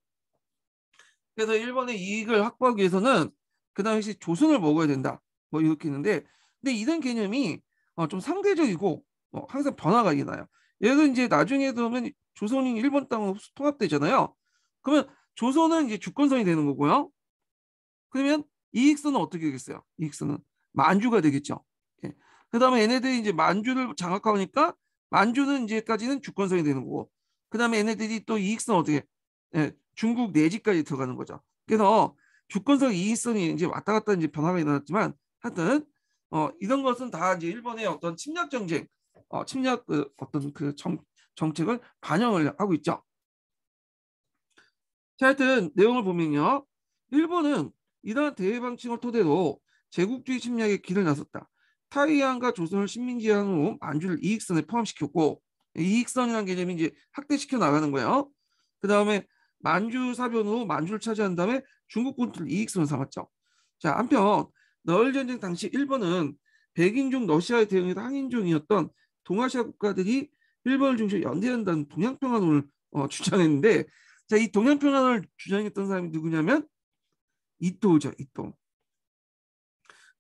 그래서 일본의 이익을 확보하기 위해서는 그 당시 조선을 먹어야 된다. 뭐 이렇게 있는데, 근데 이런 개념이 좀 상대적이고 항상 변화가 일어나요. 예를 들어 이제 나중에 들면 조선이 일본 땅으로 통합되잖아요. 그러면 조선은 이제 주권선이 되는 거고요. 그러면 이익선은 어떻게 되겠어요? 이익선은 만주가 되겠죠. 예. 그다음에 얘네들이 이제 만주를 장악하니까 만주는 이제까지는 주권선이 되는 거고, 그다음에 얘네들이 또 이익선 어떻게 중국 내지까지 들어가는 거죠. 그래서 주권선 이익선이 이제 왔다 갔다 이제 변화가 일어났지만 하여튼 이런 것은 다 이제 일본의 어떤 침략 정책, 침략 어떤 정책을 반영을 하고 있죠. 자, 하여튼 내용을 보면요. 일본은 이러한 대외 방침을 토대로 제국주의 침략에 길을 나섰다. 타이완과 조선을 식민지한 후 만주를 이익선에 포함시켰고, 이익선이라는 개념이 이제 확대시켜 나가는 거예요. 그 다음에 만주 사변으로 만주를 차지한 다음에 중국 본토를 이익선을 삼았죠. 자, 한편 러일 전쟁 당시 일본은 백인종 러시아에 대응해서 항인종이었던 동아시아 국가들이 일본을 중심으로 연대한다는 동양평화론을 주장했는데, 자, 이 동양평화를 주장했던 사람이 누구냐면 이토죠, 이토.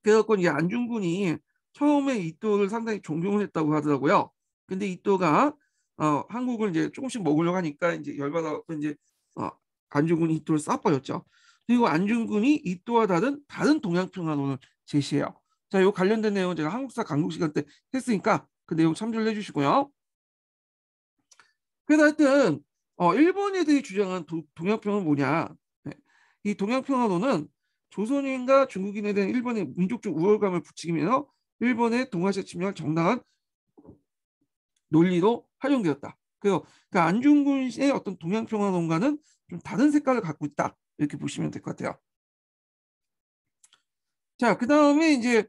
그래갖고 이제 안중근이 처음에 이토를 상당히 존경을 했다고 하더라고요. 근데 이토가 한국을 이제 조금씩 먹으려고 하니까 이제 열받아서 이제 안중근이 이토를 쏴버렸죠. 그리고 안중근이 이토와 다른 동양평화론을 제시해요. 자, 요 관련된 내용 제가 한국사 강국 시간 때 했으니까 그 내용 참조를 해주시고요. 그래서 하여튼 일본 애들이 주장한 동양평화는 뭐냐? 네. 이 동양평화론은 조선인과 중국인에 대한 일본의 민족적 우월감을 부추기면서 일본의 동아시아 침략을 정당한 논리로 활용되었다. 그래서 그 안중근의 어떤 동양평화론과는 좀 다른 색깔을 갖고 있다. 이렇게 보시면 될 것 같아요. 자, 그 다음에 이제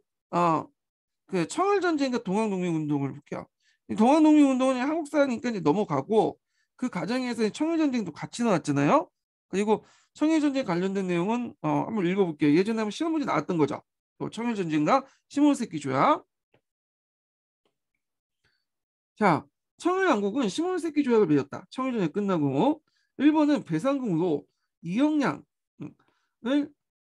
그 청일전쟁과 동학농민운동을 볼게요. 이 동학농민운동은 한국사니까 이제 넘어가고 그 과정에서 청일전쟁도 같이 나왔잖아요. 그리고 청일전쟁 관련된 내용은 한번 읽어볼게요. 예전에 한번 시험 문제 나왔던 거죠. 또 청일전쟁과 시몬세키 조약. 자, 청일왕국은 시몬세키 조약을 맺었다. 청일전쟁 끝나고 일본은 배상금으로 2억량을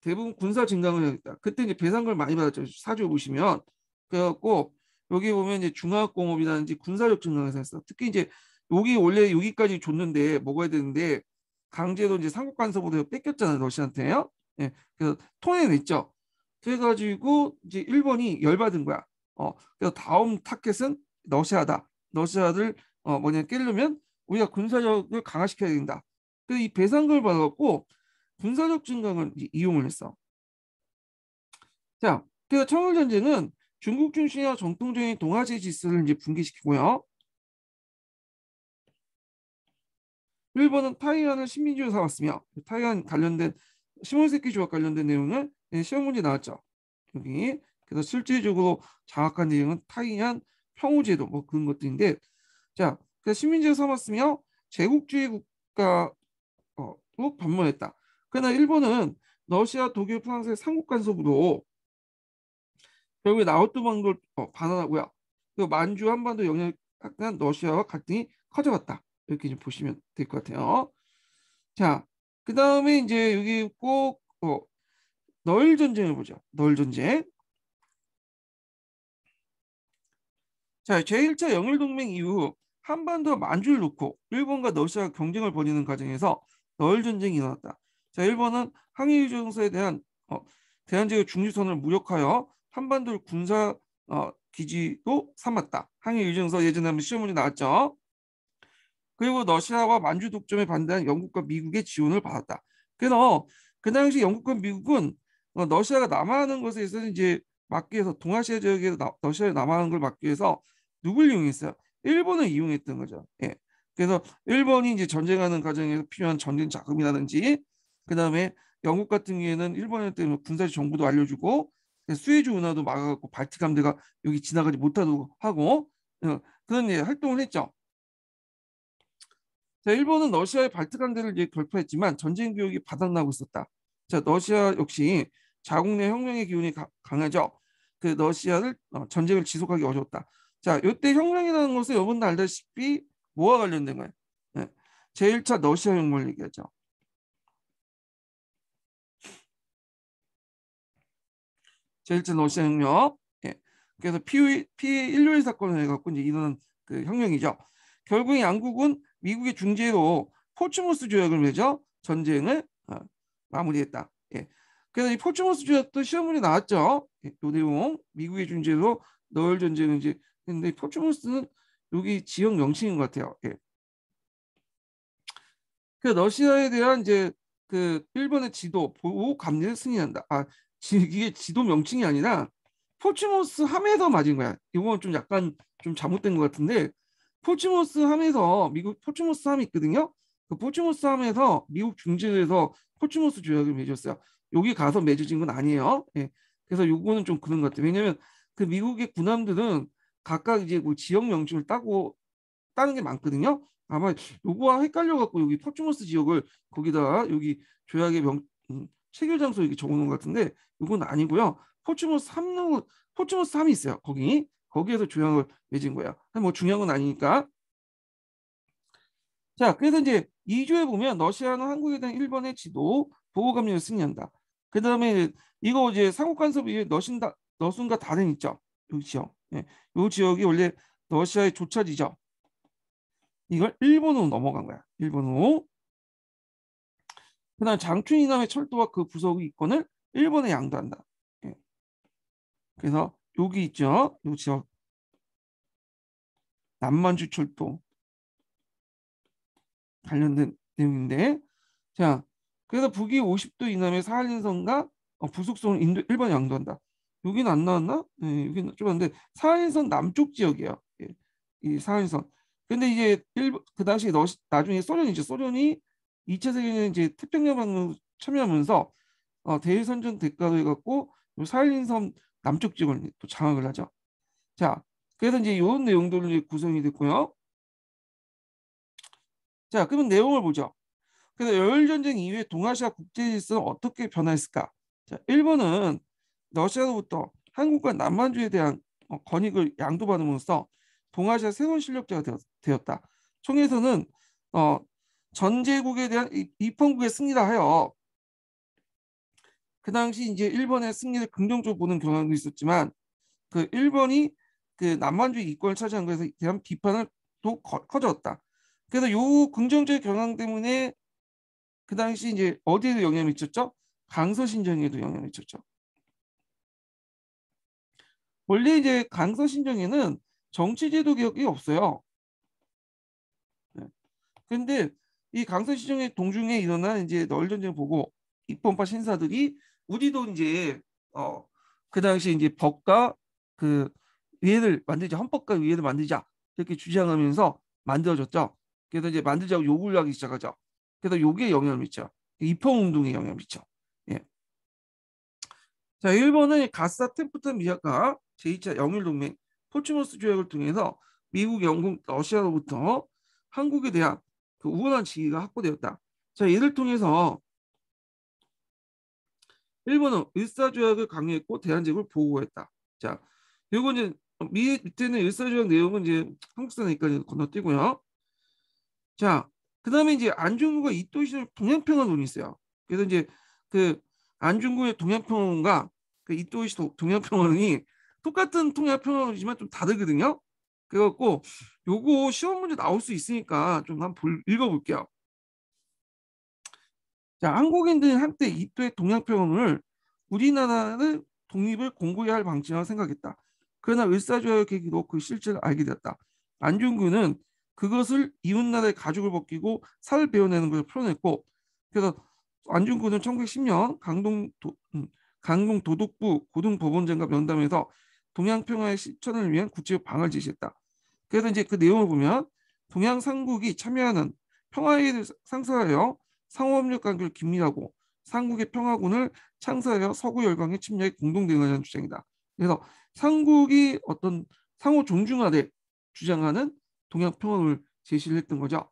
대부분 군사 증강을 하겠다. 그때 이제 배상금을 많이 받았죠. 사주에 보시면. 그래갖고 여기 보면 이제 중화공업이라든지 군사력 증강에서 했어. 특히 이제 여기 원래 여기까지 줬는데 먹어야 되는데 강제로 이제 삼국 간섭으로 뺏겼잖아요. 러시아한테요. 예, 그래서 토해냈죠. 그래가지고 이제 일본이 열받은 거야. 그래서 다음 타켓은 러시아다. 러시아를 뭐냐 깨려면 우리가 군사력을 강화시켜야 된다. 그래서 이 배상금을 받아갖고 군사력 증강을 이용을 했어. 자, 그래서 청일전쟁은 중국 중심의 정통적인 동아시아 질서를 이제 붕괴시키고요. 일본은 타이완을 식민지로 삼았으며 타이완 관련된 시몬세키 조약 관련된 내용은 시험 문제 나왔죠. 여기 그래서 실질적으로 장악한 내용은 타이완 평화제도 뭐 그런 것들인데 자, 그래서 식민지로 삼았으며 제국주의 국가로 변모했다. 그러나 일본은 러시아, 독일, 프랑스의 삼국 간섭으로 결국에 나우트방도를 반환하고요. 그리고 만주 한반도 영향을 받는 러시아와 갈등이 커져갔다. 이렇게 좀 보시면 될 것 같아요. 자, 그 다음에 이제 여기 꼭 너일 전쟁을 보죠. 너일 전쟁. 자, 제1차 영일동맹 이후 한반도 만주를 놓고 일본과 러시아가 경쟁을 벌이는 과정에서 너일 전쟁이 일어났다. 자, 일본은 항해유정서에 대한 대한제국 중지선을 무력하여 한반도를 군사 기지로 삼았다. 항해유정서 예전에 한번 시험 문제 나왔죠. 그리고 러시아와 만주 독점에 반대한 영국과 미국의 지원을 받았다. 그래서 그 당시 영국과 미국은 러시아가 남하하는 것에 있어서 이제 막기 위해서 동아시아 지역에서 러시아가 남하하는 걸 막기 위해서 누굴 이용했어요? 일본을 이용했던 거죠. 예. 그래서 일본이 이제 전쟁하는 과정에서 필요한 전쟁 자금이라든지 그다음에 영국 같은 경우에는 일본한테 군사적 정보도 알려주고 수에즈 운하도 막아갖고 발틱 함대가 여기 지나가지 못하도록 하고 그런 활동을 했죠. 자, 일본은 러시아의 발트 강대를 이제 결파했지만 전쟁 교육이 바닥나고 있었다. 자, 러시아 역시 자국 내 혁명의 기운이 강하죠. 그 러시아를 전쟁을 지속하기 어려웠다. 자, 이때 혁명이라는 것은 여러분도 알다시피 뭐와 관련된 거예요? 네. 제1차 러시아 혁명을 얘기하죠. 제1차 러시아 혁명. 예. 그래서 피해 인류의 사건을 해갖고 이제 일어난 그 혁명이죠. 결국 양국은 미국의 중재로 포츠모스 조약을 맺어 전쟁을 마무리했다. 예. 그래서 이 포츠모스 조약도 시험 문제 나왔죠. 예, 요 내용 미국의 중재로 너일 전쟁을 이제 근데 포츠모스는 여기 지역 명칭인 것 같아요. 예. 그 러시아에 대한 이제 그 일본의 지도 보호 감리를 승인한다. 이게 지도 명칭이 아니라 포츠모스 함에서 맞은 거야. 이건 좀 약간 좀 잘못된 것 같은데 포츠모스 함에서 미국 포츠모스 함이 있거든요. 그 포츠모스 함에서 미국 중재에서 포츠모스 조약을 맺었어요. 여기 가서 맺어진 건 아니에요. 예. 그래서 요거는 좀 그런 것 같아요. 왜냐하면 그 미국의 군함들은 각각 이제 그 지역 명칭을 따는 게 많거든요. 아마 요거와 헷갈려 갖고 여기 포츠모스 지역을 거기다 여기 조약의 체결 장소 이렇게 적어놓은 것 같은데 이건 아니고요. 포츠모스 함이 있어요. 거기에서 조약을 맺은 거예요. 뭐 중요한 건 아니니까. 자, 그래서 이제 2조에 보면 러시아는 한국에 대한 일본의 지도 보호 감리를 승인한다. 그 다음에 이거 이제 상호 간섭이 너순과 다른 있죠. 요 지역. 예. 요 지역이 원래 러시아의 조차지죠. 이걸 일본으로 넘어간 거야. 일본으로. 그다음 장춘 이남의 철도와 그 부속 이권을 일본에 양도한다. 예. 그래서 여기 있죠. 요 지역 남만주 철도 관련된 내용인데, 자, 그래서 북위 50도 이남의 사할린선과 부속선을 일본에 양도한다. 여기는 안 나왔나? 네, 여기는 좀 안데 사할린선 남쪽 지역이에요. 예. 이 사할린선. 근데 이제 그 당시 나중에 소련이죠. 소련이 2차 세계대전 이제 태평양방으로 참여하면서 대일선전 대가로 해갖고 사할린선 남쪽 지역을 또 장악을 하죠. 자, 그래서 이제 이런 내용들이 구성이 됐고요. 자, 그러면 내용을 보죠. 그래서 여일 전쟁 이후에 동아시아 국제 질서는 어떻게 변화했을까? 자, 일본은 러시아로부터 한국과 남만주에 대한 권익을 양도받음으로써 동아시아 새로운 실력자가 되었다. 총에서는 어, 전제국에 대한 입헌국의 승리라 하여 그 당시 이제 일본의 승리를 긍정적으로 보는 경향도 있었지만 그 일본이 그 남만주의 이권을 차지한 것에 대한 비판을 또 커졌다. 그래서 요 긍정적 경향 때문에 그 당시 이제 어디에도 영향을 미쳤죠? 강서신정에도 영향을 미쳤죠. 원래 이제 강서신정에는 정치제도 개혁이 없어요. 네. 근데 이 강서시정의 동중에 일어난 이제 너울 전쟁 보고 입헌파 신사들이 우리도 이제 그 당시 이제 법과 그 위회를 만들자, 헌법과 위회를 만들자 이렇게 주장하면서 만들어졌죠. 그래서 이제 만들자고 요구를 하기 시작하죠. 그래서 요게 영향을 미쳐. 입헌 운동에 영향을 미쳐. 예. 자, 일본은 가스타 템프턴 미사카 제2차 영일 동맹 포츠모스 조약을 통해서 미국, 영국, 러시아로부터 한국에 대한 그 우월한 지위가 확보되었다. 자, 이를 통해서 일본은 일사조약을 강요했고 대한제국을 보호했다. 자, 요거 이제 밑에는 일사조약 내용은 이제 한국사니까 건너뛰고요. 자, 그다음에 이제 안중근과 이토시의 동양평화론이 있어요. 그래서 이제 그 안중근의 동양평화론과 그 이토시 동양평화론이 똑같은 동양평화론이지만 좀 다르거든요. 그래갖고 요거 시험 문제 나올 수 있으니까 좀 한번 읽어볼게요. 자, 한국인들은 한때 이토의 동양평화론을 우리나라의 독립을 공고히 할 방침이라고 생각했다. 그러나 을사조약 계기로 그 실체를 알게 되었다. 안중근은 그것을 이웃나라의 가죽을 벗기고 살을 베어내는 것을 표현했고, 그래서 안중근은 1910년 강동 도독부 고등법원장과 면담에서 동양평화의 실천을 위한 구체적 방안을 제시했다. 그래서 이제 그 내용을 보면 동양 삼국이 참여하는 평화회의를 상설하여 상호협력 관계를 긴밀하고 삼국의 평화군을 창설하여 서구 열강의 침략에 공동 대응하자는 주장이다. 그래서 삼국이 어떤 상호 존중하되 주장하는 동양 평화를 제시를 했던 거죠.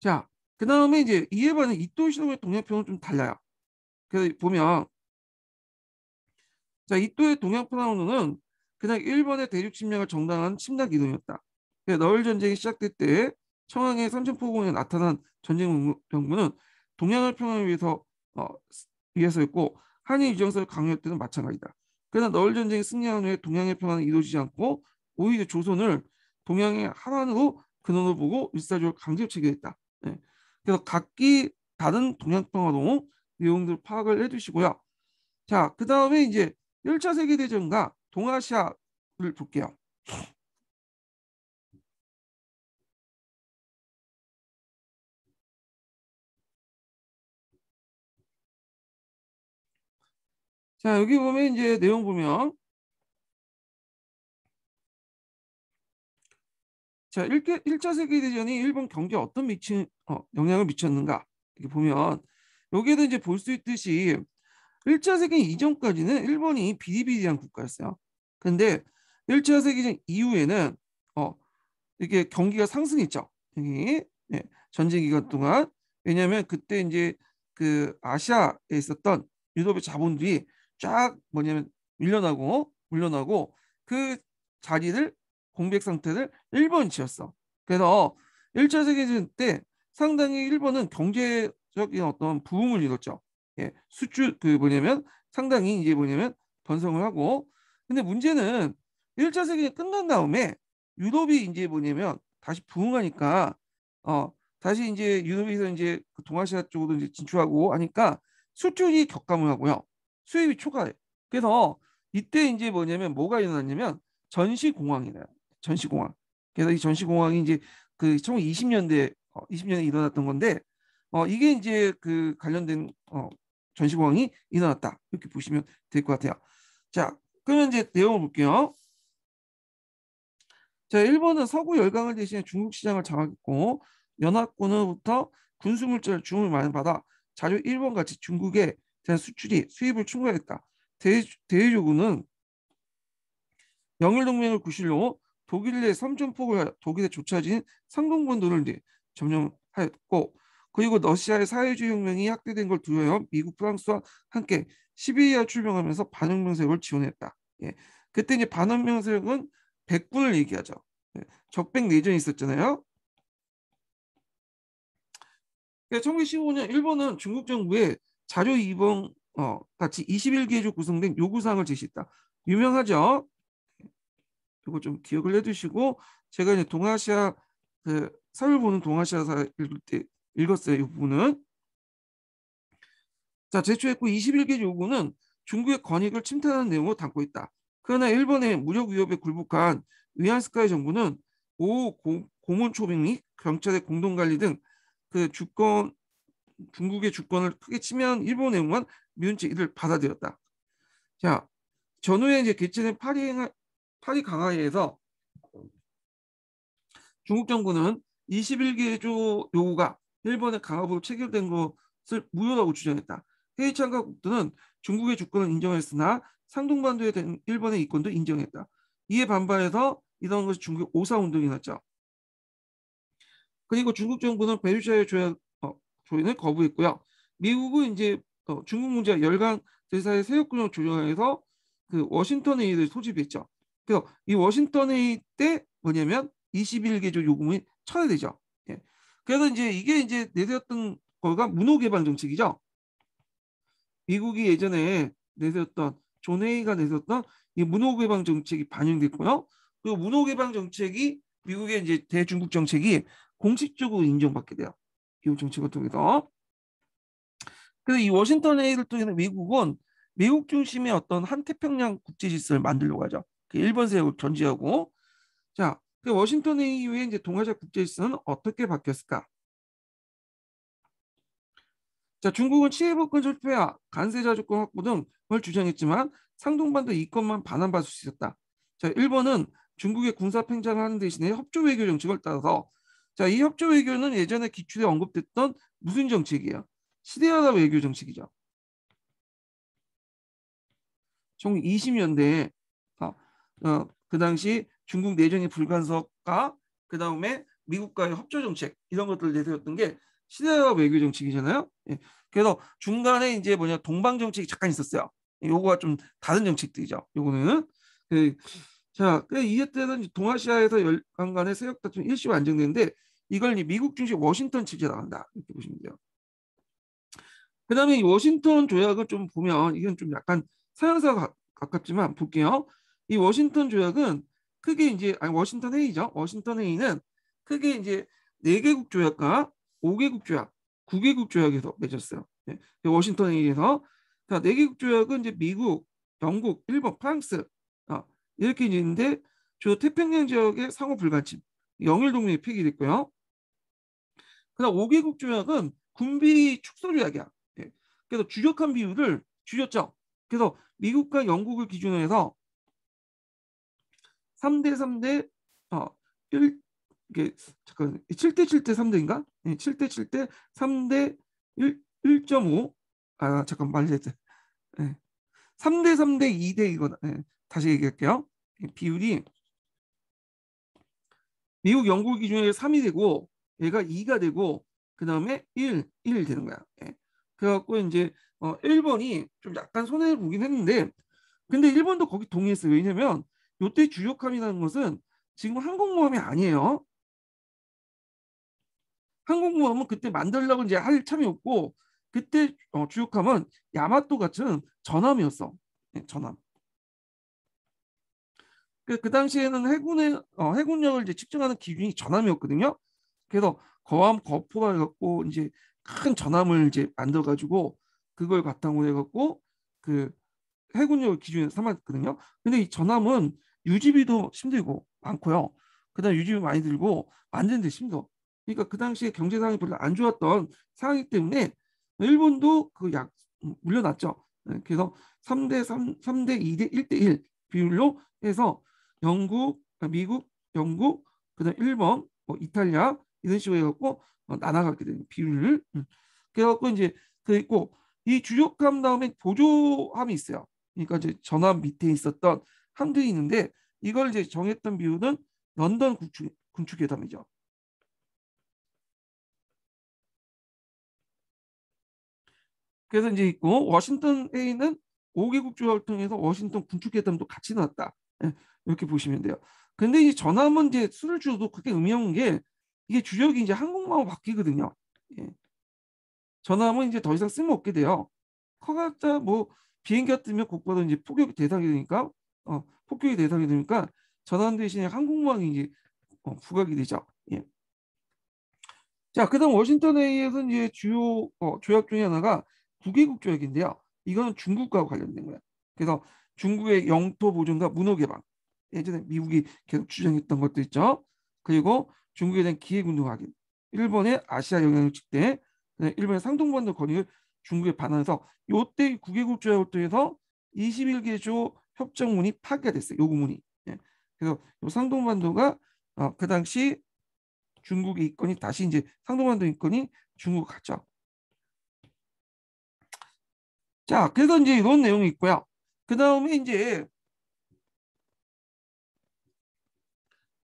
자, 그 다음에 이제 이에 반해 이토시노의 동양 평화는 좀 달라요. 그래서 보면 자, 이토의 동양 평화론은 그냥 일본의 대륙 침략을 정당한 침략 이동이었다. 너울 전쟁이 시작될 때 청항의 선전포고에 나타난 전쟁 병부는 동양을 평화를 어, 위해서였고 한일 유정서를 강요할 때는 마찬가지다. 그러나 너울 전쟁이 승리한 후에 동양의 평화는 이루어지지 않고 오히려 조선을 동양의 하나로 근원을 보고 일사적으로 강제 체결했다. 네. 그래서 각기 다른 동양 평화론 내용들 파악을 해두시고요. 자, 그 다음에 이제 1차 세계대전과 동아시아를 볼게요. 자, 여기 보면 이제 내용 보면 자, 1차 세계대전이 일본 경제에 어떤 영향을 미쳤는가 이렇게 보면 여기에도 이제 볼 수 있듯이 1차 세계 이전까지는 일본이 비리비리한 국가였어요. 근데 1차 세계대전 이후에는 이게 경기가 상승했죠. 여기 예, 전쟁 기간 동안 왜냐하면 그때 이제 그 아시아에 있었던 유럽의 자본들이 쫙 뭐냐면 물려나고 그 자리를 공백 상태를 일본이 지었어. 그래서 1차 세계대전 때 상당히 일본은 경제적인 어떤 부흥을 이뤘죠. 예, 수출 그 뭐냐면 상당히 이제 뭐냐면 번성을 하고 근데 문제는 1차 세계대전 끝난 다음에 유럽이 이제 뭐냐면 다시 부흥하니까 다시 이제 유럽에서 이제 그 동아시아 쪽으로 이제 진출하고 하니까 수출이 격감을 하고요. 수입이 초과해. 그래서 이때 이제 뭐냐면 뭐가 일어났냐면 전시공황이래요. 전시공황. 그래서 이 전시공황이 이제 그 1920년대 20년에 일어났던 건데 이게 이제 그 관련된 전시공황이 일어났다. 이렇게 보시면 될 것 같아요. 자, 그러면 이제 내용을 볼게요. 자, 일본은 서구 열강을 대신해 중국 시장을 장악했고 연합군으로부터 군수물자를 주문을 많이 받아 자주 일본같이 중국에 대한 수입을 충분했다. 대외적으로는 영일 동맹을 구실로 독일 내 섬전폭을 하여 독일에 쫓아진 상동본도를 이제 점령하였고, 그리고 러시아의 사회주의 혁명이 확대된 걸 두려워 미국, 프랑스와 함께 시베리아 출병하면서 반혁명 세력을 지원했다. 예. 그때 이제 반혁명 세력은 백군을 얘기하죠. 예. 적백 내전이 있었잖아요. 1915년 일본은 중국 정부에 자료 이봉 같이 21개조 구성된 요구사항을 제시했다. 유명하죠. 이거 좀 기억을 해두시고, 제가 이제 동아시아 그 사를 보는 동아시아사 읽을 때 읽었어요. 이 부분은. 자, 제출했고 21개 요구는 중국의 권익을 침탈하는 내용을 담고 있다. 그러나 일본의 무력 위협에 굴복한 위안스카이 정부는 고문 초빙 및 경찰의 공동 관리 등 그 주권 중국의 주권을 크게 침해한 일본 내용만 미운 채 이를 받아들였다. 자, 전후에 이제 개최된 파리 강화회에서 중국 정부는 21개조 요구가 일본의 강압으로 체결된 것을 무효라고 주장했다. 회의 참가국들은 중국의 주권을 인정했으나 상동반도에 된 일본의 이권도 인정했다. 이에 반발해서 이런 것이 중국 오사운동이 났죠. 그리고 중국 정부는 베르사유 조약을 거부했고요. 미국은 이제 중국 문제 열강 대사의 세력군을 조정해서 그 워싱턴 회의를 소집했죠. 그래서 이 워싱턴 회의 때 뭐냐면 21개조 요금이 철회되죠. 예. 그래서 이제 이게 이제 내세웠던 거가 문호개방 정책이죠. 미국이 예전에 내세웠던 존 헤이가 내세웠던 이 문호개방 정책이 반영됐고요. 그리고 문호개방 정책이 미국의 이제 대중국 정책이 공식적으로 인정받게 돼요. 이 정책을 통해서. 그래서 이 워싱턴 회의를 통해서 미국은 미국 중심의 어떤 한태평양 국제 질서를 만들려고 하죠. 그 일본 세력을 견제하고. 자, 그 워싱턴 회의 이후에 이제 동아시아 국제 질서는 어떻게 바뀌었을까? 자, 중국은 치해복권 철폐와 간세자주권 확보 등을 주장했지만 상동반도 이권만 반환받을 수 있었다. 자, 일본은 중국의 군사 팽창을 하는 대신에 협조 외교 정책을 따라서, 자, 이 협조 외교는 예전에 기출에 언급됐던 무슨 정책이에요? 시대하다 외교 정책이죠. 1920년대에 그 당시 중국 내정의 불간섭과 그 다음에 미국과의 협조 정책 이런 것들을 내세웠던 게 시대화 외교 정책이잖아요. 예. 그래서 중간에 이제 뭐냐 동방 정책이 잠깐 있었어요. 요거가 좀 다른 정책들이죠. 요거는 자, 이에 때는 동아시아에서 열강 간의 세력 다툼 일시로 안정되는데 이걸 미국 중심 워싱턴 체제에 나간다 이렇게 보시면 돼요. 그다음에 이 워싱턴 조약을 좀 보면 이건 좀 약간 서양사가 가깝지만 볼게요. 이 워싱턴 조약은 크게 이제 워싱턴 회의죠. 워싱턴 회의는 크게 이제 4개국 조약과 5개국 조약, 9개국 조약에서 맺었어요. 네. 워싱턴 회의에서. 자, 4개국 조약은 이제 미국, 영국, 일본, 프랑스 이렇게 있는데 주로 태평양 지역의 상호 불가침, 영일 동맹이 폐기됐고요. 그다음 5개국 조약은 군비 축소 조약이야. 예. 그래서 주력한 비율을 줄였죠. 그래서 미국과 영국을 기준으로 해서 3대 3대 1 이게 잠깐 7대 7대 3대인가? 예, 7대 7대 3대 1.5 잠깐 말했대. 예. 3대 3대 2대 이거다. 예. 다시 얘기할게요. 비율이 미국 영국 기준에 3이 되고 얘가 2가 되고 그 다음에 1 되는 거야. 예. 그래갖고 이제 일본이 좀 약간 손해를 보긴 했는데 근데 일본도 거기 동의했어요. 왜냐면 요때 주력함이라는 것은 지금 항공모함이 아니에요. 항공모함은 그때 만들려고 이제 할 참이 없고 그때 주력함은 야마토 같은 전함이었어. 네, 전함. 그 당시에는 해군력을 이제 측정하는 기준이 전함이었거든요. 그래서 거함 거포가 해갖고 이제 큰 전함을 이제 만들어가지고 그걸 바탕으로 해갖고 그 해군력 기준에 삼았거든요. 근데 이 전함은 유지비도 힘들고 많고요. 그다음 유지비 많이 들고 만드는데 힘들어. 그러니까 그 당시에 경제 상황이 별로 안 좋았던 상황이기 때문에 일본도 물려놨죠. 네, 그래서 3대 3, 3대 2대 1대 1 비율로 해서 미국, 영국, 그다음 일본, 이탈리아 이런 식으로 해갖고 나눠가게 되는 비율을. 그래갖고 이제 그 있고 이 주력함 다음에 보조함이 있어요. 그러니까 이제 전함 밑에 있었던 함들이 있는데 이걸 이제 정했던 비율은 런던 군축회담이죠. 그래서 이제 있고 워싱턴 회의는 5개국 조약을 통해서 워싱턴 군축회담도 같이 나왔다. 예, 이렇게 보시면 돼요. 근데 이 전함은 이제 수를 줄여도 그게 의미 없는 게 이게 주력이 이제 한국말로 바뀌거든요. 예. 전함은 이제 더 이상 쓸모 없게 돼요. 커가자 뭐 비행기가 뜨면 곧바로 이제 폭격 대상이 되니까 폭격이 대상이 되니까 전함 대신에 항공모함이 이제 부각이 되죠. 예. 자, 그다음 워싱턴 회의에서 이제 주요 조약 중에 하나가 9개국 조약인데요. 이거는 중국과 관련된 거야. 그래서 중국의 영토 보존과 문호 개방. 예전에 미국이 계속 주장했던 것도 있죠. 그리고 중국에 대한 기획운동 확인. 일본의 아시아 영향력 측대, 일본의 상동반도 권익을 중국에 반환해서 요때 9개국 조약을 통해서 21개조 협정문이 파기가 됐어요. 요구문이. 예. 그래서 요 상동반도가 그 당시 중국의 이권이 다시 이제 상동반도 이권이 중국 갔죠. 자, 그래서 이제 이런 내용이 있고요. 그 다음에 이제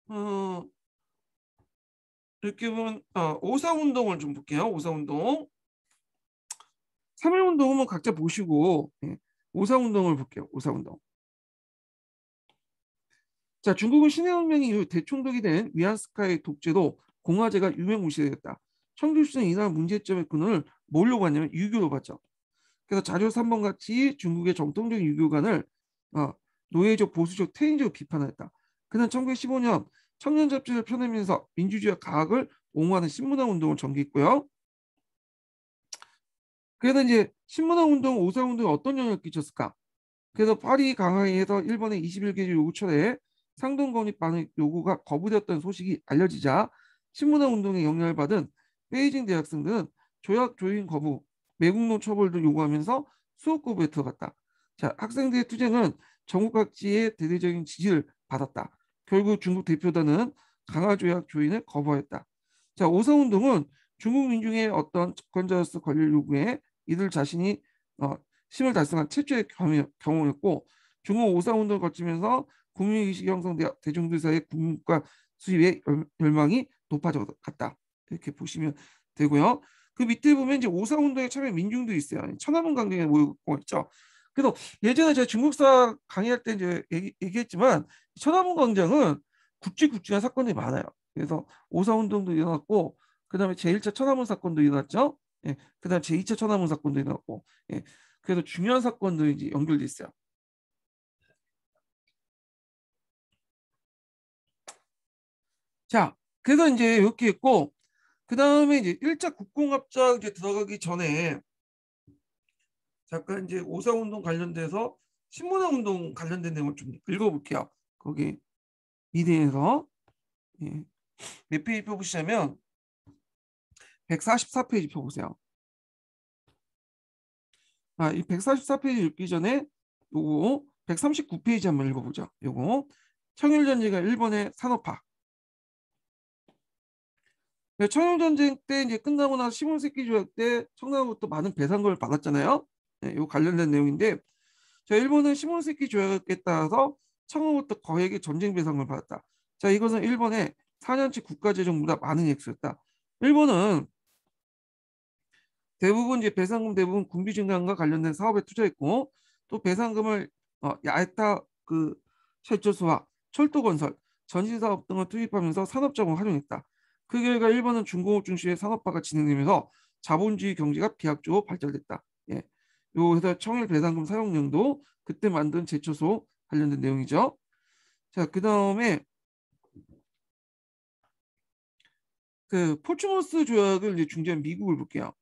어, 이렇게 보면 오사운동을 좀 볼게요. 오사운동. 3.1운동 한번 각자 보시고 오사운동을 볼게요. 오사운동. 자, 중국은 신해혁명이 이후 대총독이 된 위안스카의 독재로 공화제가 유명무실했다. 청주시는 이날 문제점의 근원을 뭘로 봤냐면 유교로 봤죠. 그래서 자료 3번 같이 중국의 정통적인 유교관을 노예적, 보수적, 퇴행적으로 비판했다. 그는 1915년 청년 잡지를 펴내면서 민주주의와 과학을 옹호하는 신문화 운동을 전개했고요. 그래서 이제 신문화 운동, 오사 운동에 어떤 영향을 끼쳤을까? 그래서 파리 강화에서 일본의 21개조 요구 철회에 상동 건립 반의 요구가 거부되었던 소식이 알려지자 신문화 운동에 영향을 받은 베이징 대학생들은 조약 조인 거부, 매국노 처벌 등 요구하면서 수업 거부에 들어갔다. 자, 학생들의 투쟁은 전국 각지의 대대적인 지지를 받았다. 결국 중국 대표단은 강화 조약 조인을 거부했다. 자, 오사 운동은 중국 민중의 어떤 집권자로서 권리를 요구해 이들 자신이 힘을 달성한 최초의 경우였고 중국 오사운동을 거치면서 국민의식이 형성되어 대중들 사이의 국민과 수입의 열망이 높아져 갔다. 이렇게 보시면 되고요. 그 밑에 보면 이제 오사운동에 참여 민중들이 있어요. 천안문 광장에 모이고 있죠. 그래서 예전에 제가 중국사 강의할 때 이제 얘기했지만 천안문 광장은 굵직굵직한 사건이 많아요. 그래서 오사운동도 일어났고 그다음에 제1차 천안문 사건도 일어났죠. 예, 그다음 제2차 천안문 사건도 일어났고 예, 그래서 중요한 사건들이 이제 연결돼 있어요. 자, 그래서 이제 이렇게 있고 그 다음에 이제 1차 국공합작 이제 들어가기 전에 잠깐 이제 오사운동 관련돼서 신문화운동 관련된 내용을 좀 읽어볼게요. 거기 미대에서 예. 몇 페이지 펴보시냐면 144페이지 펴보세요. 이 144페이지 읽기 전에 요거 139페이지 한번 읽어보죠. 요거 청일전쟁과 일본의 산업화. 청일전쟁 때 이제 끝나고 나서 시몬세키 조약 때 청나라부터 많은 배상금을 받았잖아요. 네, 요 관련된 내용인데 자, 일본은 시몬세키 조약에 따라서 청나라부터 거액의 전쟁 배상금을 받았다. 자, 이것은 일본의 4년치 국가재정보다 많은 액수였다. 일본은 대부분 이제 배상금 대부분 군비 증강과 관련된 사업에 투자했고 또 배상금을 야타 그 철조소와 철도 건설, 전신 사업 등을 투입하면서 산업자금을 활용했다. 그 결과 일본은 중공업 중심의 산업화가 진행되면서 자본주의 경제가 비약적으로 발달됐다. 예. 요해서 청일 배상금 사용량도 그때 만든 제초소 관련된 내용이죠. 자, 그다음에 그 포츠모스 조약을 이제 중재한 미국을 볼게요.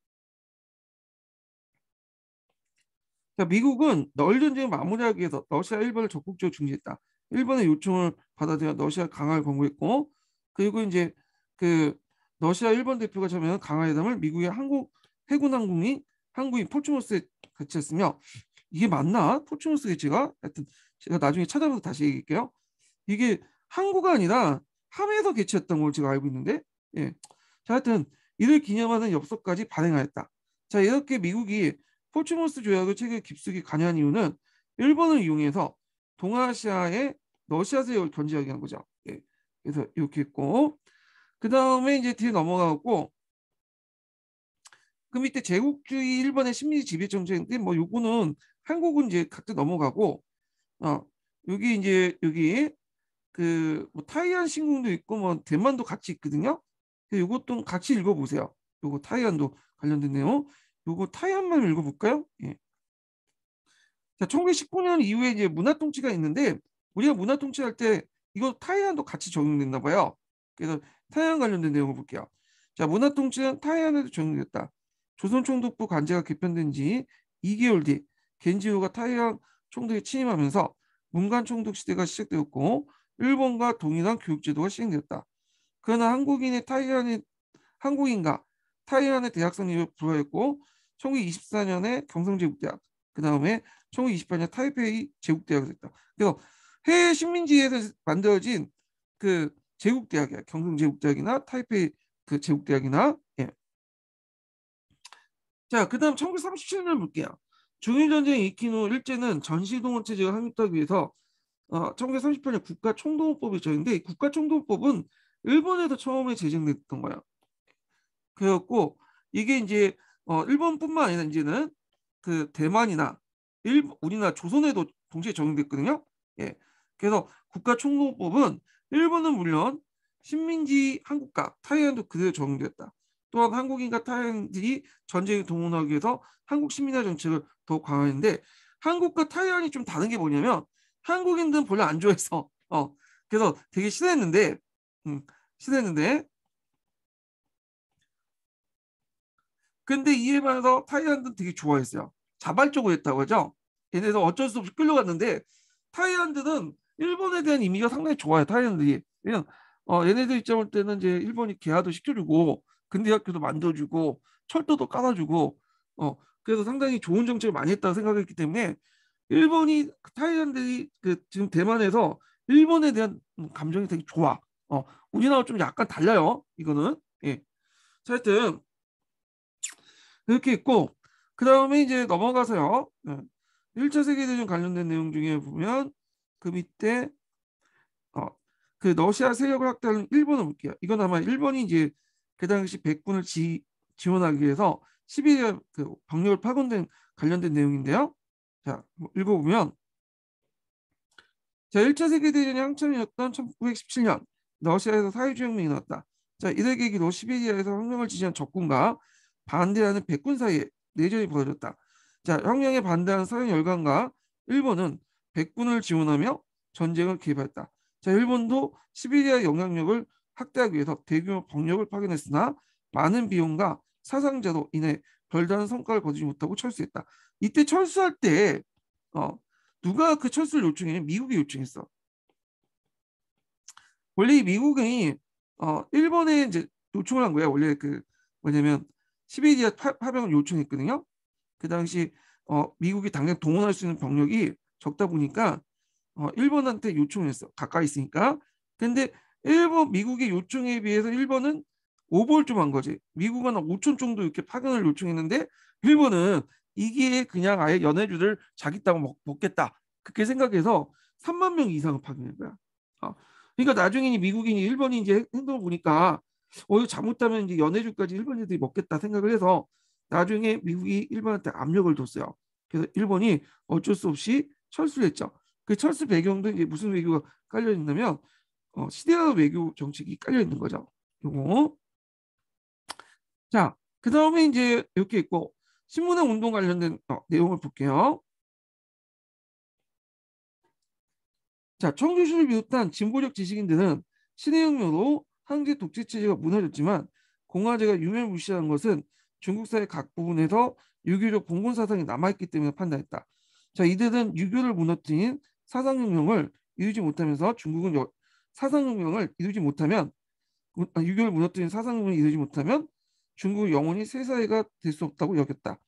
자, 미국은 널 전쟁을 마무리하기 위해서 러시아, 일본을 적극적으로 중지했다. 일본의 요청을 받아들여 러시아 강화를 권고했고, 그리고 이제 그 러시아, 일본 대표가 참여한 강화회담을 미국의 한국 해군 항공이 항구인 포츠모스에 개최했으며 이게 맞나? 포츠모스 개최가? 하여튼 제가 나중에 찾아봐서 다시 얘기할게요. 이게 항구가 아니라 함에서 개최했던 걸 제가 알고 있는데, 예. 자, 하여튼 이를 기념하는 엽서까지 발행하였다. 자, 이렇게 미국이 포츠모스 조약을 체결 깊숙이 관여한 이유는 일본을 이용해서 동아시아의 러시아에서 견제하게 한 거죠. 예. 그래서 이렇게 있고 그 다음에 이제 뒤에 넘어가고 그 밑에 제국주의 일본의 식민지 지배 정책인데 뭐 요거는 한국은 이제 각자 넘어가고 어 여기 이제 여기 그뭐 타이완 신궁도 있고 뭐 대만도 같이 있거든요. 요것도 같이 읽어보세요. 요거 타이완도 관련된 내용. 요거 타이완만 읽어볼까요? 예. 자, 1919년 이후에 이제 문화 통치가 있는데 우리가 문화 통치할 때 이거 타이완도 같이 적용됐나 봐요. 그래서 타이완 관련된 내용을 볼게요. 자, 문화 통치는 타이완에도 적용됐다. 조선 총독부 관제가 개편된 지 2개월 뒤 겐지오가 타이완 총독에 취임하면서 문관 총독 시대가 시작되었고 일본과 동일한 교육제도가 시행되었다. 그러나 한국인과 타이완의 대학 성립에 불과했고 1924년에 경성제국대학 그 다음에 1928년 타이페이 제국대학이 됐다. 그래서 해외 식민지에서 만들어진 그 제국대학이야. 경성제국대학이나 타이페이 그 제국대학이나 예. 자, 그 다음 1937년 볼게요. 중일전쟁이 익힌 후 일제는 전시동원 체제가 확립하기 위해서 1938년 국가총동원법이 정했는데 국가총동원법은 일본에서 처음에 제정됐던 거야. 그래갖고 이게 이제 일본뿐만 아니라 이제는 그 대만이나 우리나라 조선에도 동시에 적용됐거든요. 예. 그래서 국가총동법은 일본은 물론 식민지 한국과 타이완도 그대로 적용됐다. 또한 한국인과 타이완들이 전쟁에 동원하기 위해서 한국 식민화 정책을 더욱 강화했는데 한국과 타이완이 좀 다른 게 뭐냐면 한국인들은 별로 안 좋아해서 그래서 되게 싫어했는데 음, 싫어했는데 근데 이에 반해서 타이완은 되게 좋아했어요. 자발적으로 했다고 하죠. 얘네들 어쩔 수 없이 끌려갔는데 타이완들은 일본에 대한 이미지가 상당히 좋아요. 타이완들이. 그냥 얘네들 입장 볼 때는 이제 일본이 개화도 시켜주고 근대 학교도 만들어주고 철도도 깔아주고 그래서 상당히 좋은 정책을 많이 했다고 생각했기 때문에 일본이 타이완들이 그 지금 대만에서 일본에 대한 감정이 되게 좋아. 우리나라 좀 약간 달라요. 이거는. 예. 자, 하여튼 이렇게 있고 그 다음에 이제 넘어가서요. 1차 세계대전 관련된 내용 중에 보면 그 밑에 어, 그 러시아 세력을 확대하는 일본을 볼게요. 이건 아마 일본이 이제 그 당시 백군을 지원하기 위해서 시베리아 그 병력을 파견된 관련된 내용인데요. 자, 뭐 읽어보면 자, 1차 세계대전이 한참이었던 1917년 러시아에서 사회주의 혁명이 나왔다. 자, 이를 계기로 시베리아에서 혁명을 지지한 적군과 반대하는 백군 사이에 내전이 벌어졌다. 자, 혁명에 반대하는 서양 열강과 일본은 백군을 지원하며 전쟁을 개입했다. 자, 일본도 시베리아 영향력을 확대하기 위해서 대규모 병력을 파견했으나 많은 비용과 사상자로 인해 별다른 성과를 거두지 못하고 철수했다. 이때 철수할 때 어, 누가 그 철수를 요청해? 미국이 요청했어. 원래 이 미국이 일본에 이제 요청을 한 거야. 원래 그 뭐냐면 시베리아 파병을 요청했거든요. 그 당시 미국이 당장 동원할 수 있는 병력이 적다 보니까 일본한테 요청을 했어. 가까이 있으니까. 근데 미국의 요청에 비해서 일본은 오버를 좀 한 거지. 미국은 한 5천 정도 이렇게 파견을 요청했는데 일본은 이게 그냥 아예 연해주를 자기 땅 먹겠다. 그렇게 생각해서 3만 명 이상을 파견한 거야. 어. 그러니까 나중에 미국인이 일본이 이제 행동을 보니까 이거 잘못하면 이제 연해주까지 일본인들이 먹겠다 생각을 해서 나중에 미국이 일본한테 압력을 줬어요. 그래서 일본이 어쩔 수 없이 철수를 했죠. 그 철수 배경도 이제 무슨 외교가 깔려 있냐면 시대화 외교 정책이 깔려 있는 거죠. 요거. 자, 그 다음에 이제 이렇게 있고 신문화 운동 관련된 내용을 볼게요. 자, 청주시를 비롯한 진보적 지식인들은 신해혁명으로 황제 독재 체제가 무너졌지만 공화제가 유명무실한 것은 중국 사회 각 부분에서 유교적 봉건 사상이 남아있기 때문에 판단했다. 자, 이들은 유교를 무너뜨린 사상혁명을 이루지 못하면서 중국은 사상혁명을 이루지 못하면 유교를 무너뜨린 사상혁명을 이루지 못하면 중국은 영원히 새 사회가 될 수 없다고 여겼다.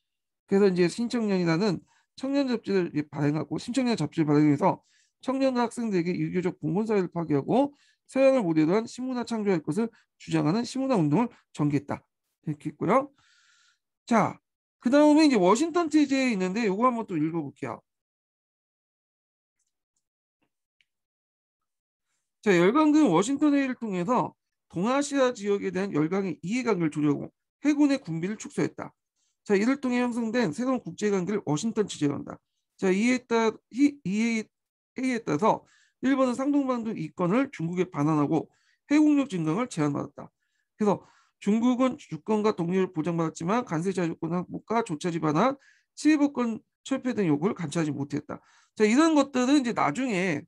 그래서 이제 신청년이라는 청년 잡지를 발행하고 신청년 잡지를 발행해서 청년과 학생들에게 유교적 봉건사회를 파괴하고 서양을 모델로 한 신문화 창조할 것을 주장하는 신문화 운동을 전개했다. 이렇게 있고요. 자, 그 다음에 이제 워싱턴 체제에 있는데 이거 한번 또 읽어볼게요. 자, 열강은 워싱턴 회의를 통해서 동아시아 지역에 대한 열강의 이해관계를 조력하고 해군의 군비를 축소했다. 자, 이를 통해 형성된 새로운 국제관계를 워싱턴 체제로 한다. 자, 이에 따라서 일본은 상동반도 이권을 중국에 반환하고 해국력 증강을 제한받았다. 그래서 중국은 주권과 독립을 보장받았지만 관세자유권 항복과 조차지 반환, 치외법권 철폐 등 요구를 관철하지 못했다. 자, 이런 것들은 이제 나중에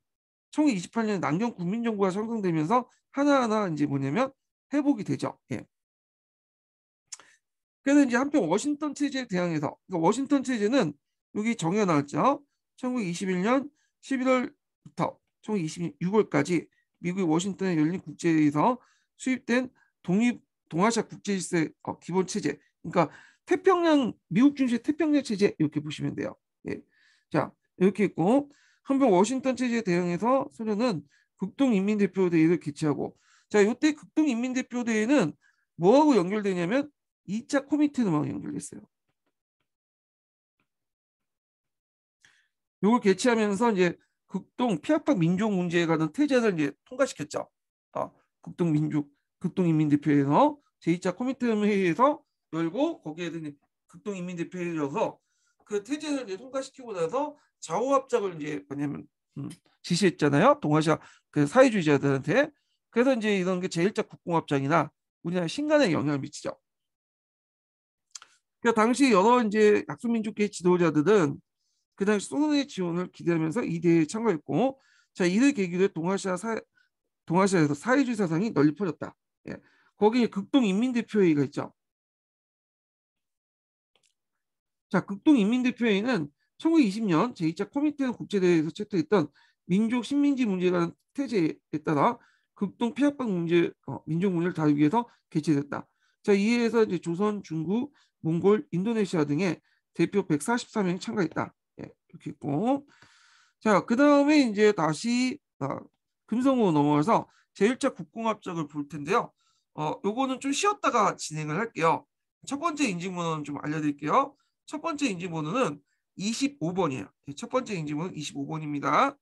1928년 남경 국민정부가 형성되면서 하나하나 이제 뭐냐면 회복이 되죠. 예. 그래서 이제 한편 워싱턴 체제에 대항해서, 그러니까 워싱턴 체제는 여기 정의가 나왔죠. 1921년 11월부터 1926월까지 미국의 워싱턴에 열린 국제회의에서 수립된 독립 동아시아 국제질서 기본 체제. 그러니까 태평양 미국 중심의 태평양 체제 이렇게 보시면 돼요. 예. 자, 이렇게 있고 한편 워싱턴 체제에 대응해서 소련은 극동인민대표대회를 개최하고, 자, 이때 극동인민대표대회는 뭐하고 연결되냐면 2차 코미테누만 연결됐어요. 이걸 개최하면서 이제 극동 피압박 민족 문제에 관한 태제를 이제 통과시켰죠. 어, 극동인민대표회에서 제2차 코미테누 회의에서 열고 거기에 대한 극동인민대표회에서 그 태제를 이제 통과시키고 나서 좌우합작을 이제 뭐냐면 지시했잖아요. 동아시아 그 사회주의자들한테. 그래서 이제 이런 게 제1차 국공합작이나 우리나라 신간에 영향을 미치죠. 그 당시 여러 이제 약소민족계 지도자들은 그 당시 소련의 지원을 기대하면서 이 대회에 참가했고, 자, 이를 계기로 동아시아에서 사회주의 사상이 널리 퍼졌다. 예. 거기에 극동인민대표회의가 있죠. 자, 극동인민대표회의는 1920년 제2차 코미테는 국제대회에서 채택했던 민족 식민지 문제에 관한 태제에 따라 극동 피압박 문제, 민족 문제를 다루기 위해서 개최됐다. 자, 이에서 이제 조선, 중국, 몽골, 인도네시아 등의 대표 144명이 참가했다. 예, 이렇게 있고, 자, 그 다음에 이제 다시 금성으로 넘어가서 제1차 국공합작을 볼 텐데요. 요거는 좀 쉬었다가 진행을 할게요. 첫 번째 인증번호는 좀 알려드릴게요. 첫 번째 인증번호는 25번이에요. 첫 번째 인증번호는 25번입니다.